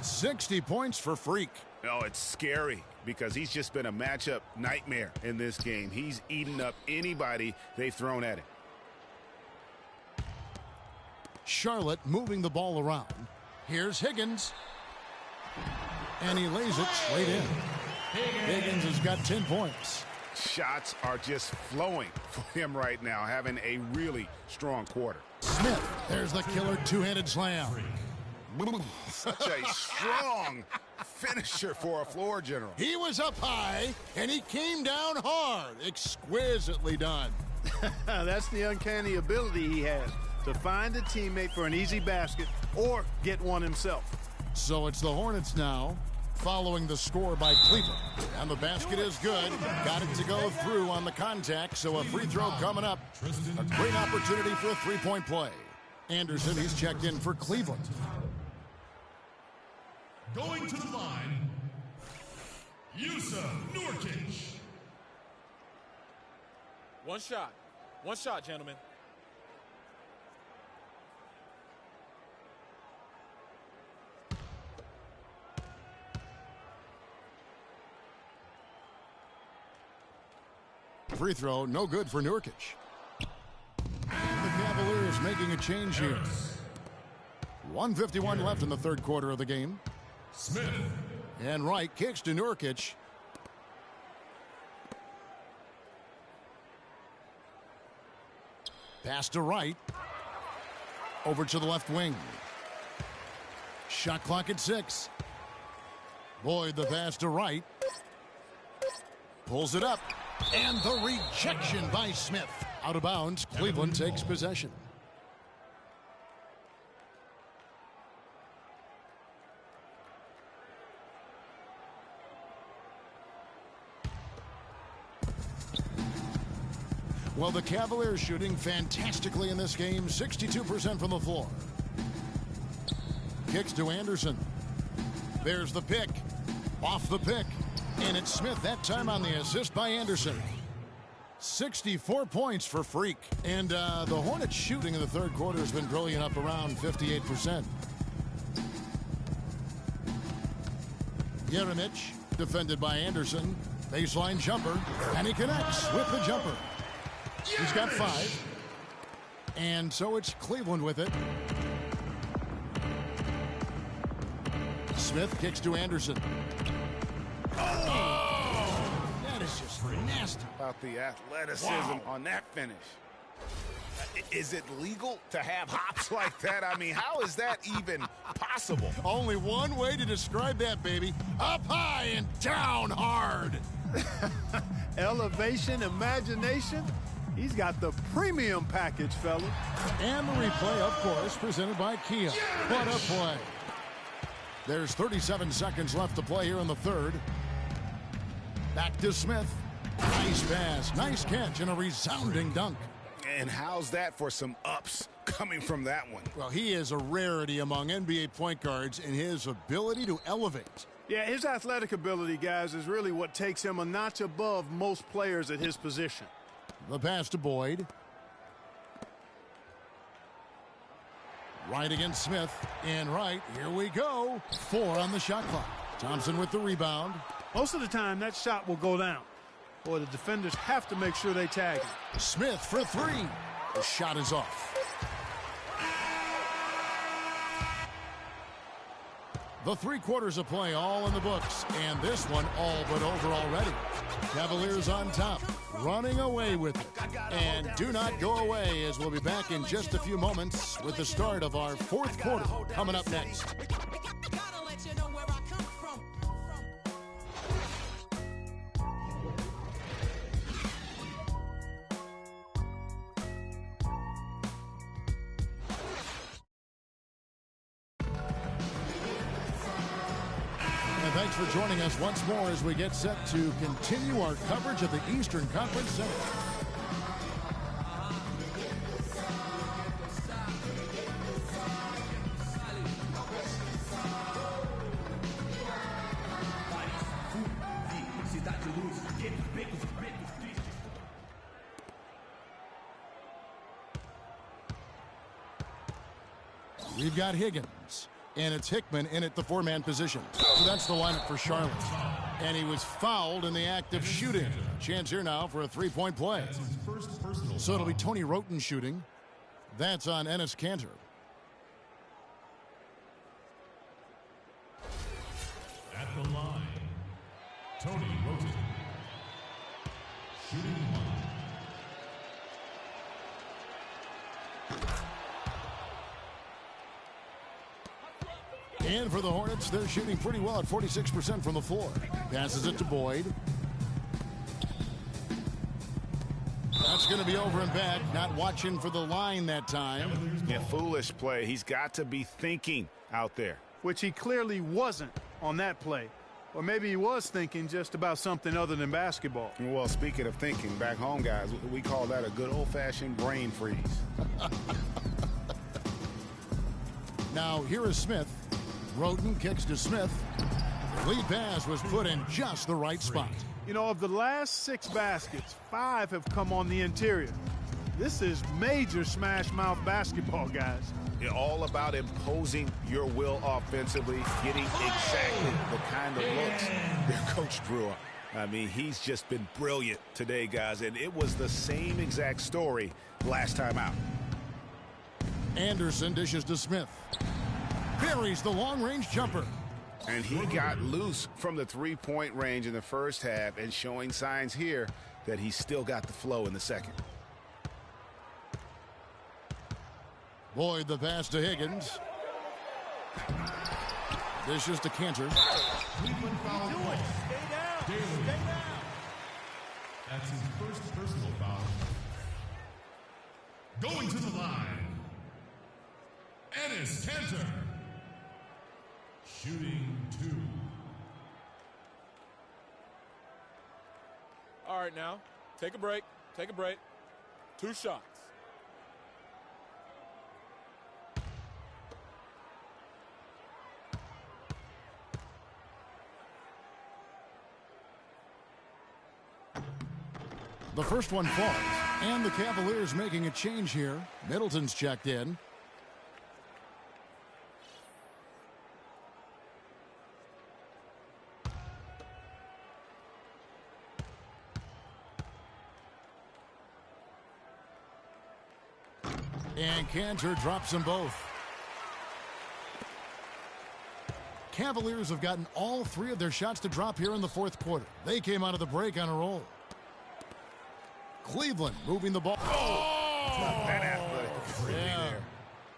60 points for Freak. Oh, it's scary because he's just been a matchup nightmare in this game. He's eaten up anybody they've thrown at him. Charlotte moving the ball around. Here's Higgins. And he lays it straight in. Higgins has got 10 points. Shots are just flowing for him right now, having a really strong quarter. Smith, there's the killer two-handed slam. Such a strong finisher for a floor general. He was up high, and he came down hard. Exquisitely done. That's the uncanny ability he has, to find a teammate for an easy basket or get one himself. So it's the Hornets now, following the score by Cleveland. And the basket is good. Got it to go through on the contact, so a free throw coming up. A great opportunity for a three-point play. Anderson, he's checked in for Cleveland. Going to the line, Yusuf Nurkic. One shot, gentlemen. Free throw, no good for Nurkic. Cavaliers making a change here. 1:51 left in the third quarter of the game. Smith. And Wright kicks to Nurkic. Pass to Wright. Over to the left wing. Shot clock at 6. Boyd the pass to Wright. Pulls it up. And the rejection by Smith. Out of bounds. Cleveland takes possession. Well, the Cavaliers shooting fantastically in this game. 62% from the floor. Kicks to Anderson. There's the pick. Off the pick. And it's Smith that time on the assist by Anderson. 64 points for Freak. And the Hornets shooting in the third quarter has been brilliant, up around 58%. Jeremic defended by Anderson. Baseline jumper. And he connects with the jumper. He's got 5. And so it's Cleveland with it. Smith kicks to Anderson. Oh! That is just nasty. About the athleticism on that finish. Is it legal to have hops like that? I mean, how is that even possible? Only one way to describe that, baby. Up high and down hard. Elevation, imagination. He's got the premium package, fella. And the replay, of course, presented by Kia. What a play. There's 37 seconds left to play here in the third. Back to Smith. Nice pass, nice catch, and a resounding dunk. And how's that for some ups coming from that one? Well, he is a rarity among NBA point guards in his ability to elevate. Yeah, his athletic ability, guys, is really what takes him a notch above most players at his position. The pass to Boyd. Right against Smith. And right, here we go. 4 on the shot clock. Thompson with the rebound. Most of the time, that shot will go down. Boy, the defenders have to make sure they tag him. Smith for 3. The shot is off. The 3 quarters of play all in the books. And this one all but over already. Cavaliers on top, running away with it. And do not go away, as we'll be back in just a few moments with the start of our fourth quarter coming up next. Thanks for joining us once more as we get set to continue our coverage of the Eastern Conference Center. We've got Higgins. And it's Hickman in at the 4-man position. So that's the lineup for Charlotte. And he was fouled in the act of shooting. Chance here now for a 3-point play. So it'll be Tony Roten shooting. That's on Enes Kanter. At the line, Tony Roten. Shooting 1. And for the Hornets, they're shooting pretty well at 46% from the floor. Passes it to Boyd. That's going to be over and back. Not watching for the line that time. Yeah, foolish play. He's got to be thinking out there. Which he clearly wasn't on that play. Or maybe he was thinking just about something other than basketball. Well, speaking of thinking, back home, guys, we call that a good old-fashioned brain freeze. Now, here is Smith. Roten kicks to Smith. The lead pass was put in just the right spot. You know, of the last 6 baskets, 5 have come on the interior. This is major smash-mouth basketball, guys. It's all about imposing your will offensively, getting exactly the kind of looks their coach drew up. I mean, he's just been brilliant today, guys, and it was the same exact story last time out. Anderson dishes to Smith. Buries the long-range jumper. And he got loose from the three-point range in the first half and showing signs here that he's still got the flow in the second. Boyd the pass to Higgins. Dishes to Cantor. Cleveland foul call. Stay down. That's his first personal foul. Going to the line. Enes Kanter. Shooting 2. All right, now, take a break. Take a break. 2 shots. The first one falls, and the Cavaliers making a change here. Middleton's checked in. And Cantor drops them both. Cavaliers have gotten all 3 of their shots to drop here in the fourth quarter. They came out of the break on a roll. Cleveland moving the ball. Yeah.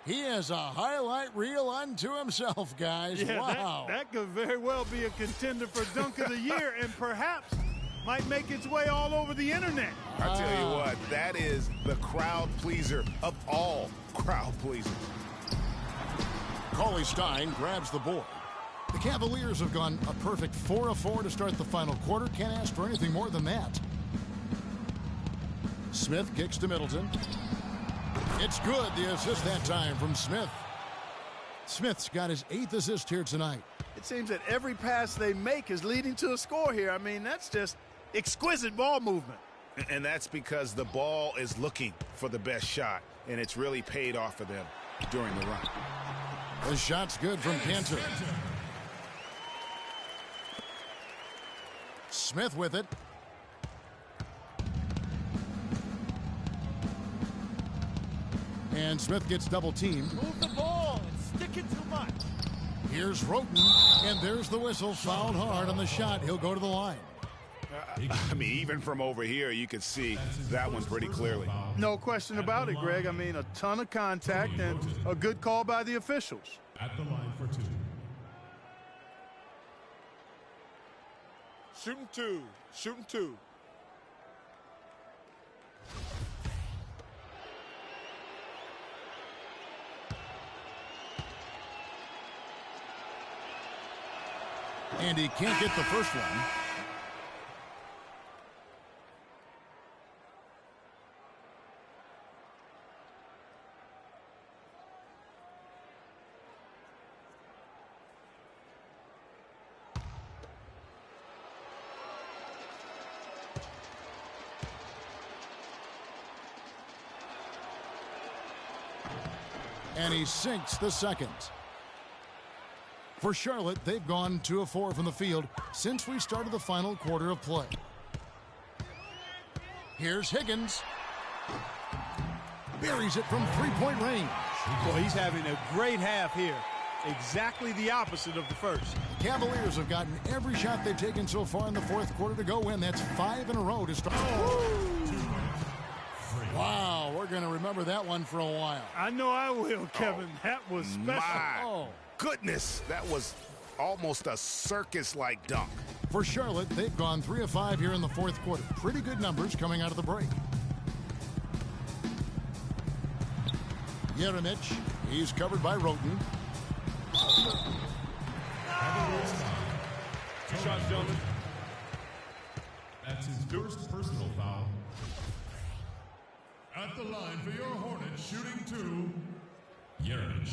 He has a highlight reel unto himself, guys. Yeah, wow. That could very well be a contender for Dunk of the Year and perhaps might make its way all over the internet. I'll tell you what, that is the crowd pleaser of all crowd pleasers. Cauley Stein grabs the board. The Cavaliers have gone a perfect 4 of 4 to start the final quarter. Can't ask for anything more than that. Smith kicks to Middleton. It's good, the assist that time from Smith. Smith's got his 8th assist here tonight. It seems that every pass they make is leading to a score here. I mean, that's just exquisite ball movement. And that's because the ball is looking for the best shot, and it's really paid off for them during the run. The shot's good from Cantor. Smith with it. And Smith gets double teamed. Move the ball and stick it too much. Here's Roten, and there's the whistle. Fouled hard on the shot. He'll go to the line. I mean, even from over here, you could see that one pretty clearly. No question about it, Greg. I mean, a ton of contact and a good call by the officials. At the line for 2. Shooting 2. Shooting 2. And he can't get the first one. And he sinks the second. For Charlotte, they've gone 2 of 4 from the field since we started the final quarter of play. Here's Higgins. Buries it from 3-point range. Well, he's having a great half here. Exactly the opposite of the first. Cavaliers have gotten every shot they've taken so far in the fourth quarter to go win. That's 5 in a row to start. Wow, we're going to remember that one for a while. I know I will, Kevin. That was special. My goodness, that was almost a circus-like dunk. For Charlotte, they've gone 3 of 5 here in the fourth quarter. Pretty good numbers coming out of the break. Jeremic, he's covered by Roten. 2 shots, gentlemen. That's his first personal foul. At the line for your Hornets, shooting 2, Jeremic.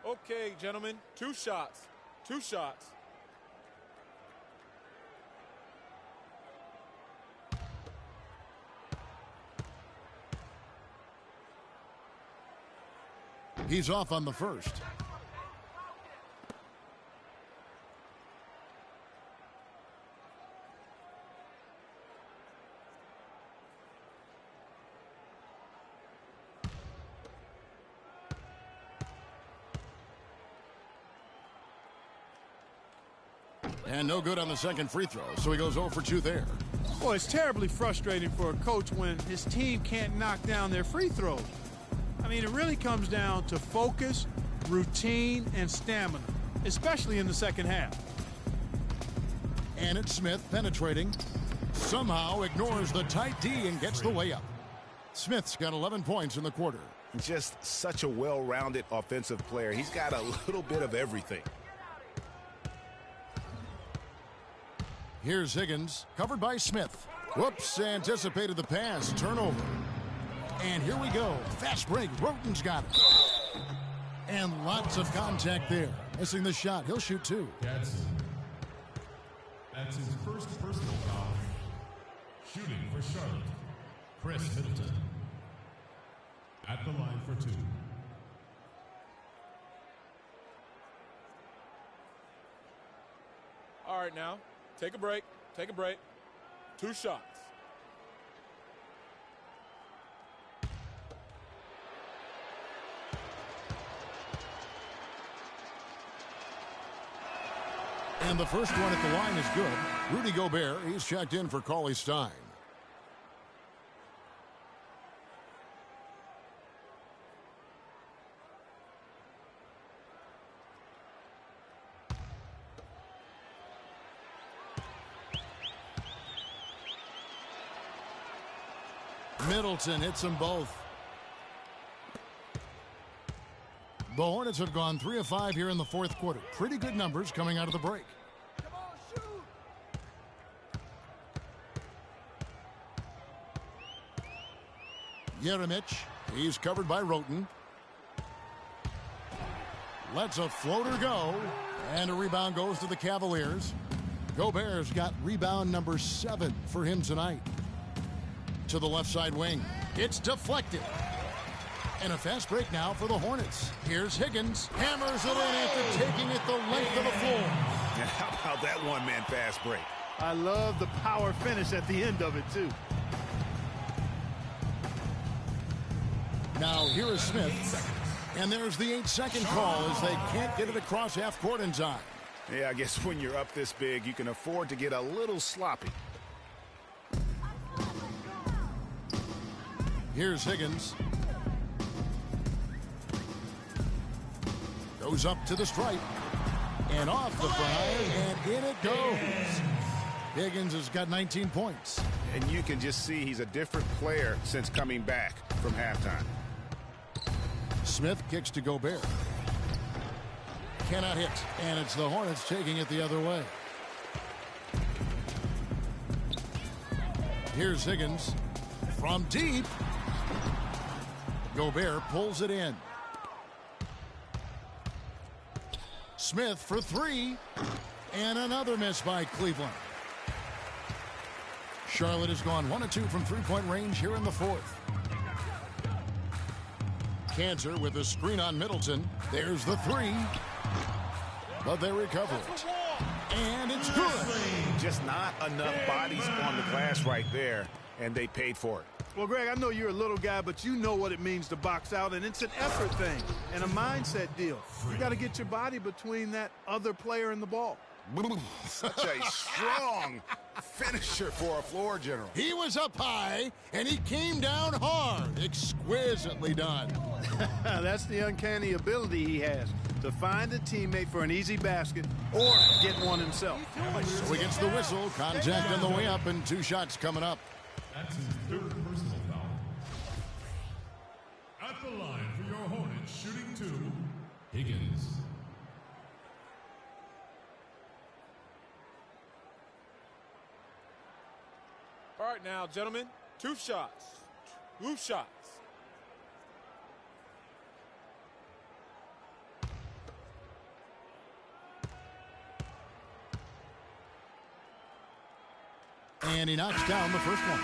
Okay, gentlemen. 2 shots. 2 shots. He's off on the first. And no good on the second free throw, so he goes 0 for 2 there. Boy, it's terribly frustrating for a coach when his team can't knock down their free throws. I mean, it really comes down to focus, routine, and stamina, especially in the second half. And it's Smith penetrating. Somehow ignores the tight D and gets the layup. Smith's got 11 points in the quarter. Just such a well-rounded offensive player. He's got a little bit of everything. Here's Higgins, covered by Smith. Whoops, anticipated the pass. Turnover. And here we go. Fast break. Roten's got it. And lots of contact there. Missing the shot. He'll shoot 2. That's his first personal foul. Shooting for Charlotte, Chris Middleton. At the line for 2. All right, now, take a break. Take a break. 2 shots. And the first one at the line is good. Rudy Gobert, he's checked in for Cauley Stein. Middleton hits them both. The Hornets have gone 3 of 5 here in the fourth quarter. Pretty good numbers coming out of the break. Jeremic, he's covered by Roten. Lets a floater go, and a rebound goes to the Cavaliers. Gobert's got rebound number 7 for him tonight. To the left side wing. It's deflected. And a fast break now for the Hornets. Here's Higgins. Hammers it in after taking it the length of the floor. Yeah, how about that one-man fast break? I love the power finish at the end of it, too. Now here is Smith. And there's the 8-second call as they can't get it across half court in time. Yeah, I guess when you're up this big, you can afford to get a little sloppy. Here's Higgins. Goes up to the stripe. And off the front, and in it goes. Higgins has got 19 points. And you can just see he's a different player since coming back from halftime. Smith kicks to Gobert. Cannot hit. And it's the Hornets taking it the other way. Here's Higgins. From deep. Gobert pulls it in. Smith for 3. And another miss by Cleveland. Charlotte has gone 1 of 2 from three-point range here in the fourth. Cantor with a screen on Middleton. There's the 3. But they recover it. And it's good. Just not enough bodies on the glass right there, and they paid for it. Well, Greg, I know you're a little guy, but you know what it means to box out, and it's an effort thing and a mindset deal. You got to get your body between that other player and the ball. Such a strong finisher for a floor general. He was up high, and he came down hard. Exquisitely done. That's the uncanny ability he has to find a teammate for an easy basket or get one himself. So he gets the whistle. Contact on the way up, and 2 shots coming up. That's his 3rd personal foul. At the line for your Hornets, shooting 2, Higgins. All right, now, gentlemen, 2 shots. 2 shots. And he knocks down the first one.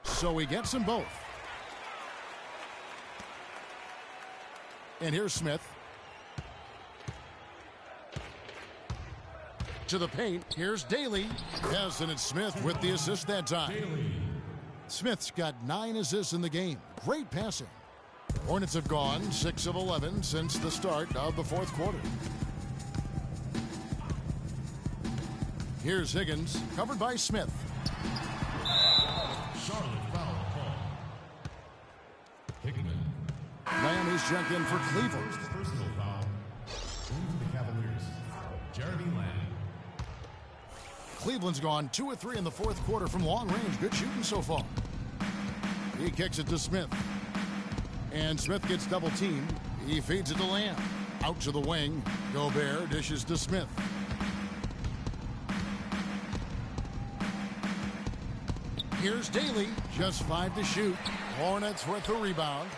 So he gets them both. And here's Smith. To the paint. Here's Daly. Yes, and it's Smith with the assist that time. Smith's got 9 assists in the game. Great passing. Hornets have gone 6 of 11 since the start of the fourth quarter. Here's Higgins, covered by Smith. Charlotte foul call. Hickman. Lamb is checked in for Cleveland. First personal foul. Going for the Cavaliers. Jeremy Lamb. Cleveland's gone 2 of 3 in the fourth quarter from long range. Good shooting so far. He kicks it to Smith. And Smith gets double teamed. He feeds it to Lamb. Out to the wing. Gobert dishes to Smith. Here's Daly. Just 5 to shoot. Hornets with the rebound.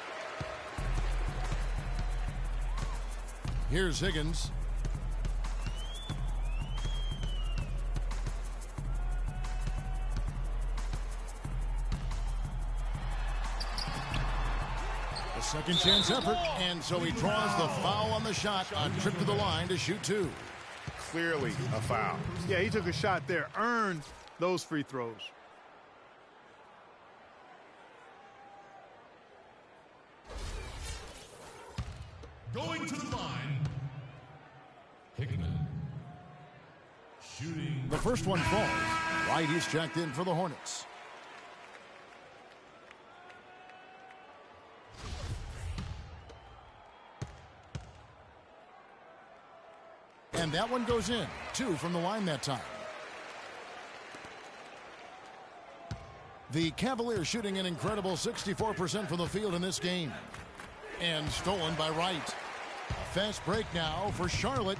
Here's Higgins. A second chance effort, and so he draws the foul on the shot on trip to the line to shoot 2. Clearly a foul. Yeah, he took a shot there, earned those free throws. Going to the line. Hickman. Shooting. The first one falls. White is checked in for the Hornets. And that one goes in. 2 from the line that time. The Cavaliers shooting an incredible 64% from the field in this game. And stolen by Wright. A fast break now for Charlotte.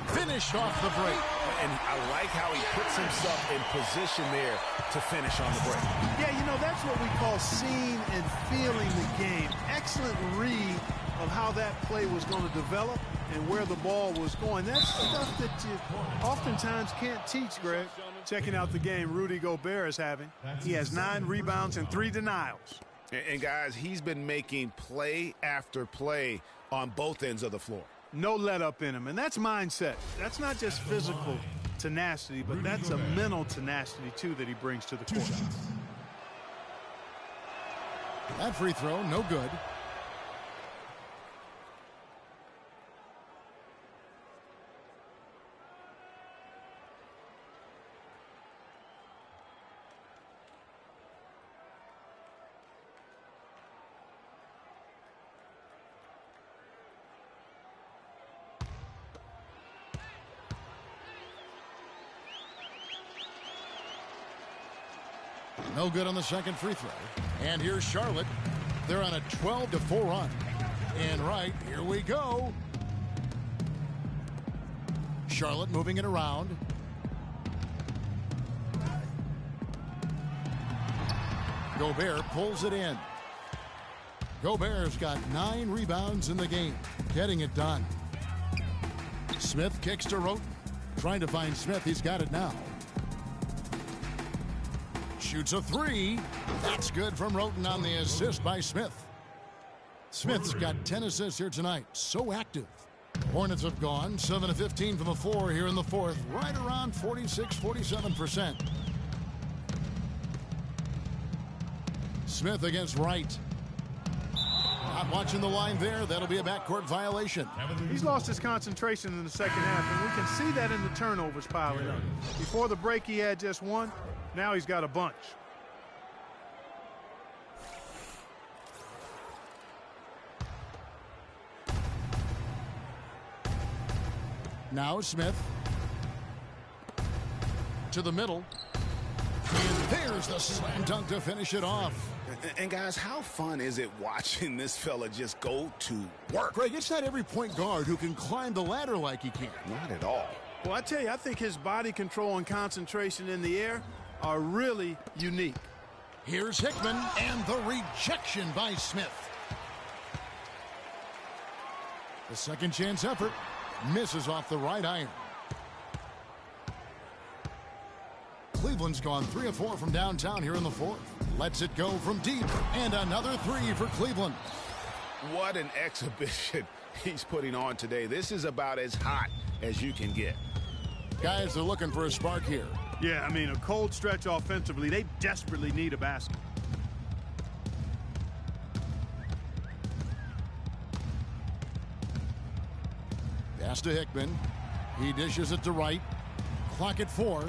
Finished off the break. And I like how he puts himself in position there to finish on the break. Yeah, you know, that's what we call seeing and feeling the game. Excellent read of how that play was going to develop and where the ball was going. That's stuff that you oftentimes can't teach, Greg. Checking out the game Rudy Gobert is having. He has 9 rebounds and 3 denials. And guys, he's been making play after play on both ends of the floor. No let up in him, and that's mindset. That's not just physical tenacity, but that's a mental tenacity, too, that he brings to the court. That free throw, no good. No good on the second free throw. And here's Charlotte. They're on a 12-4 run. And right, here we go. Charlotte moving it around. Gobert pulls it in. Gobert's got 9 rebounds in the game. Getting it done. Smith kicks to Roten. Trying to find Smith. He's got it now. Shoots a 3. That's good from Roten on the assist by Smith. Smith's got 10 assists here tonight. So active. Hornets have gone 7 of 15 from the floor here in the fourth. Right around 46-47%. Smith against Wright. Not watching the line there. That'll be a backcourt violation. He's lost his concentration in the second half, and we can see that in the turnovers piling up. Before the break, he had just 1. Now he's got a bunch. Now Smith. To the middle. And there's the slam dunk to finish it off. And guys, how fun is it watching this fella just go to work? Greg, it's not every point guard who can climb the ladder like he can. Not at all. Well, I tell you, I think his body control and concentration in the air are really unique. Here's Hickman, and the rejection by Smith. The second chance effort misses off the right iron. Cleveland's gone 3 of 4 from downtown here in the fourth. Lets it go from deep, and another 3 for Cleveland. What an exhibition he's putting on today. This is about as hot as you can get. Guys, they're looking for a spark here. Yeah, I mean, a cold stretch offensively. They desperately need a basket. Pass to Hickman. He dishes it to Wright. Clock at 4.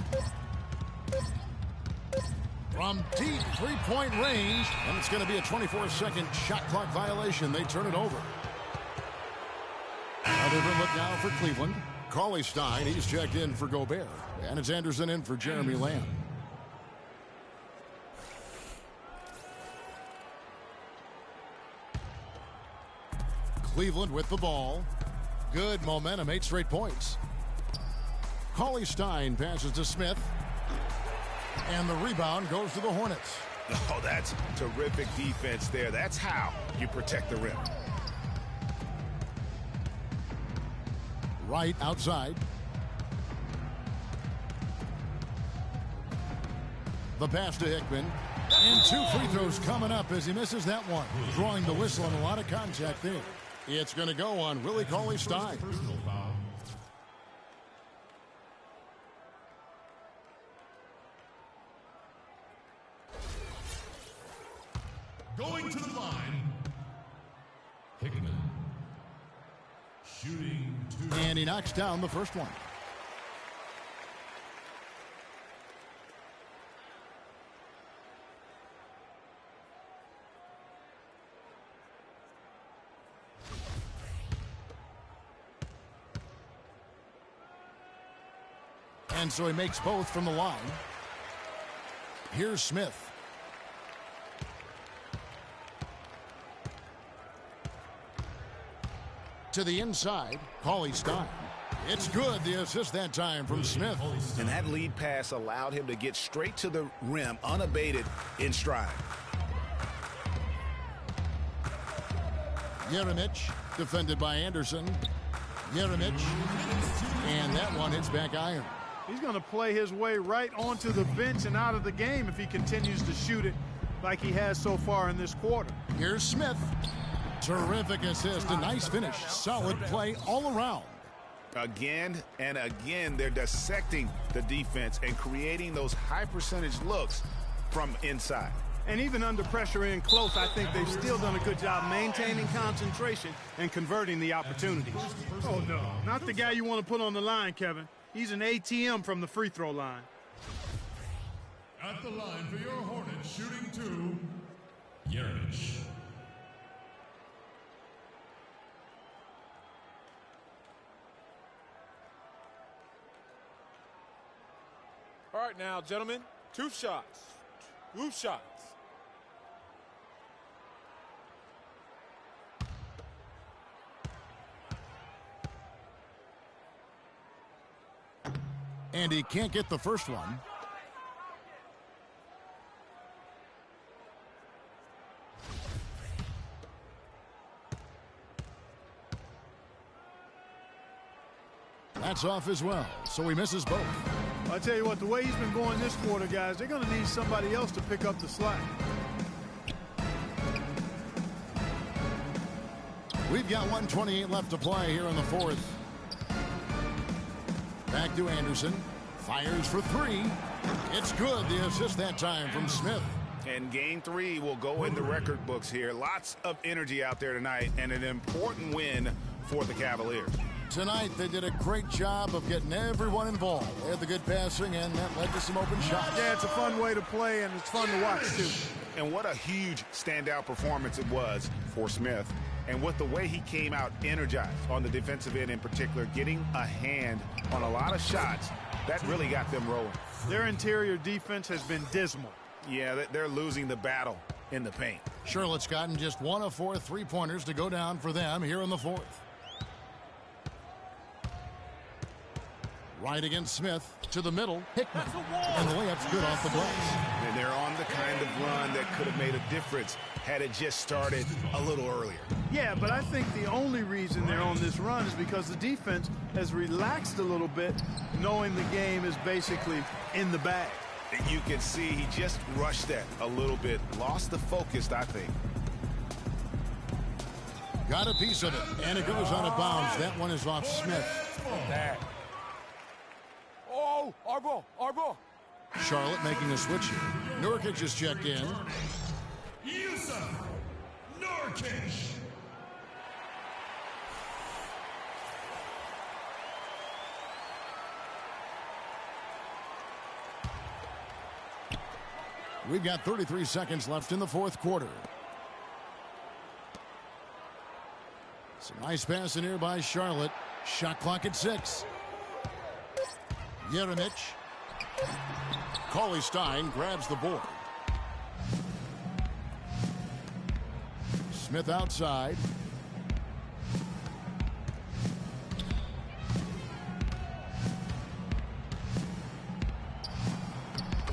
From deep three-point range, and it's going to be a 24-second shot clock violation. They turn it over. A different look now for Cleveland. Cauley Stein, he's checked in for Gobert. And it's Anderson in for Jeremy Lamb. Cleveland with the ball. Good momentum, 8 straight points. Cauley Stein passes to Smith. And the rebound goes to the Hornets. Oh, that's terrific defense there. That's how you protect the rim. Right outside. The pass to Hickman. And 2 free throws coming up as he misses that one. Drawing the whistle and a lot of contact there. It's going to go on Willie Cauley Stein. Going to the line, Hickman. Shooting 2. And he knocks down the first one. And so he makes both from the line. Here's Smith. To the inside, Cauley Stein. It's good, the assist that time from Smith. And that lead pass allowed him to get straight to the rim, unabated in stride. Jeremic, defended by Anderson. Jeremic, and that one hits back iron. He's going to play his way right onto the bench and out of the game if he continues to shoot it like he has so far in this quarter. Here's Smith. Terrific assist, a nice finish. Solid play all around. Again and again, they're dissecting the defense and creating those high percentage looks from inside. And even under pressure in close, I think they've still done a good job maintaining concentration and converting the opportunities. Oh, no, not the guy you want to put on the line, Kevin. He's an ATM from the free throw line. At the line for your Hornets, shooting 2, Jeremic. All right now, gentlemen, 2 shots. 2 shots. And he can't get the first one. That's off as well, so he misses both. I tell you what, the way he's been going this quarter, guys, they're going to need somebody else to pick up the slack. We've got 1:28 left to play here in the fourth. Back to Anderson. Fires for 3. It's good. The assist that time from Smith. And game 3 will go in the record books here. Lots of energy out there tonight and an important win for the Cavaliers. Tonight, they did a great job of getting everyone involved. They had the good passing, and that led to some open shots. Yeah, it's a fun way to play, and it's fun to watch, too. And what a huge standout performance it was for Smith. And with the way he came out energized on the defensive end in particular, getting a hand on a lot of shots, that really got them rolling. Their interior defense has been dismal. Yeah, they're losing the battle in the paint. Charlotte's gotten just 1 of 4 3-pointers to go down for them here in the fourth. Right against Smith to the middle. Hickman. And the layup's good off the glass. And they're on the kind of run that could have made a difference had it just started a little earlier. Yeah, but I think the only reason they're on this run is because the defense has relaxed a little bit, knowing the game is basically in the bag. You can see he just rushed that a little bit. Lost the focus, I think. Got a piece of it, and it goes out of bounds. That one is off Smith. Oh, our ball. Charlotte making a switch here. Nurkic is checked in. Yusuf Nurkic. We've got 33 seconds left in the fourth quarter. Some nice passing here by Charlotte. Shot clock at 6. Jeremic. Cauley Stein grabs the board. Smith outside.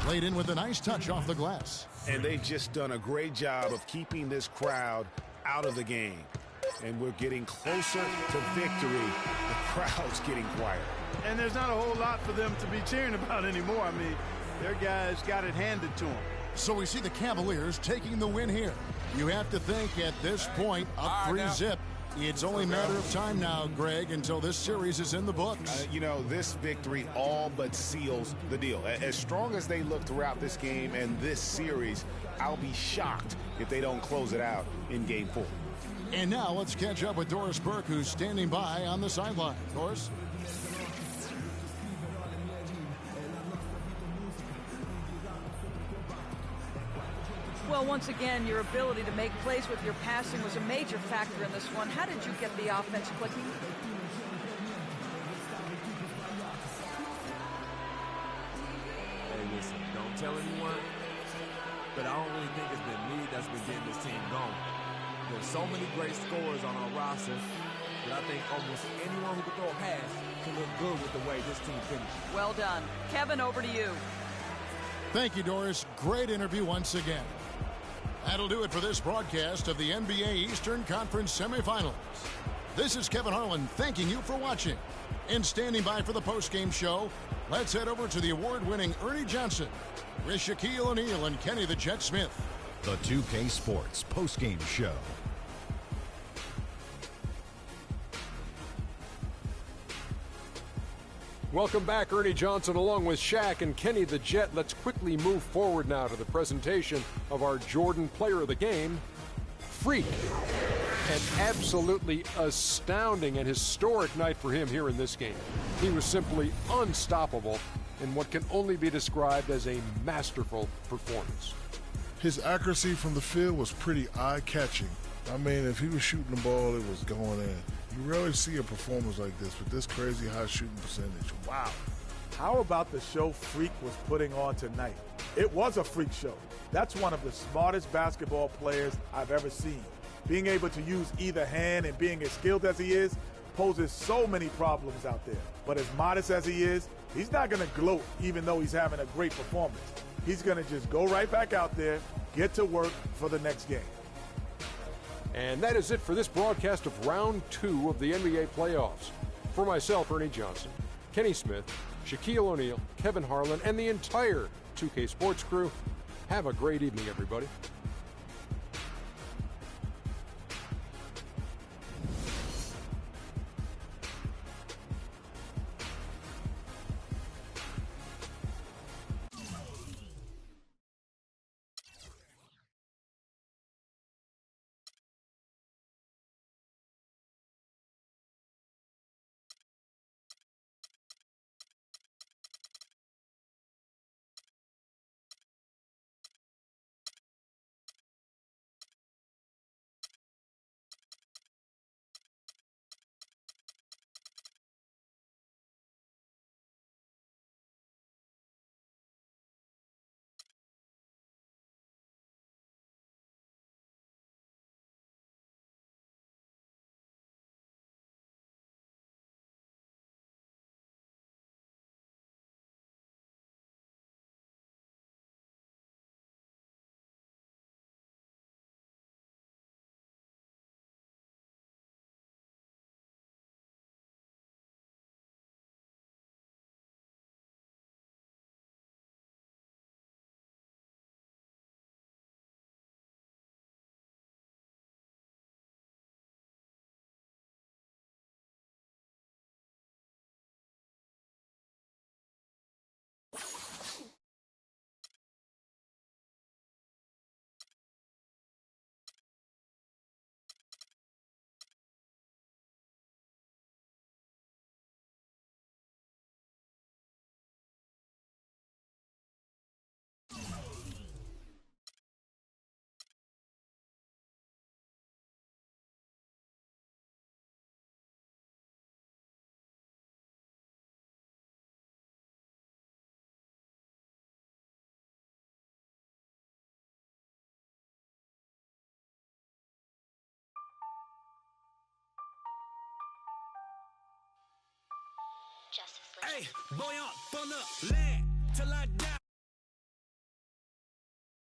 Played in with a nice touch off the glass. And they've just done a great job of keeping this crowd out of the game. And we're getting closer to victory. The crowd's getting quieter. And there's not a whole lot for them to be cheering about anymore. I mean, their guys got it handed to them. So we see the Cavaliers taking the win here. You have to think at this point, up 3-zip. It's only a matter of time now, Greg, until this series is in the books. You know, this victory all but seals the deal. As strong as they look throughout this game and this series, I'll be shocked if they don't close it out in Game 4. And now let's catch up with Doris Burke, who's standing by on the sideline. Doris? Well, once again, your ability to make plays with your passing was a major factor in this one. How did you get the offense clicking? Hey, listen, don't tell anyone, but I don't really think it's been me that's been getting this team going. There's so many great scorers on our roster that I think almost anyone who can throw a pass can look good with the way this team finishes. Well done. Kevin, over to you. Thank you, Doris. Great interview once again. That'll do it for this broadcast of the NBA Eastern Conference semifinals. This is Kevin Harlan thanking you for watching. And standing by for the postgame show, let's head over to the award-winning Ernie Johnson with Shaquille O'Neal and Kenny the Jet Smith. The 2K Sports postgame show. Welcome back, Ernie Johnson, along with Shaq and Kenny the Jet. Let's quickly move forward now to the presentation of our Jordan Player of the Game, Freak. An absolutely astounding and historic night for him here in this game. He was simply unstoppable in what can only be described as a masterful performance. His accuracy from the field was pretty eye-catching. I mean, if he was shooting the ball, it was going in. You rarely see a performance like this with this crazy high shooting percentage. Wow. How about the show Freak was putting on tonight? It was a freak show. That's one of the smartest basketball players I've ever seen. Being able to use either hand and being as skilled as he is poses so many problems out there. But as modest as he is, he's not going to gloat even though he's having a great performance. He's going to just go right back out there, get to work for the next game. And that is it for this broadcast of Round 2 of the NBA playoffs. For myself, Ernie Johnson, Kenny Smith, Shaquille O'Neal, Kevin Harlan, and the entire 2K Sports crew, have a great evening, everybody. Justice League. Hey, boy, up on the land till I die.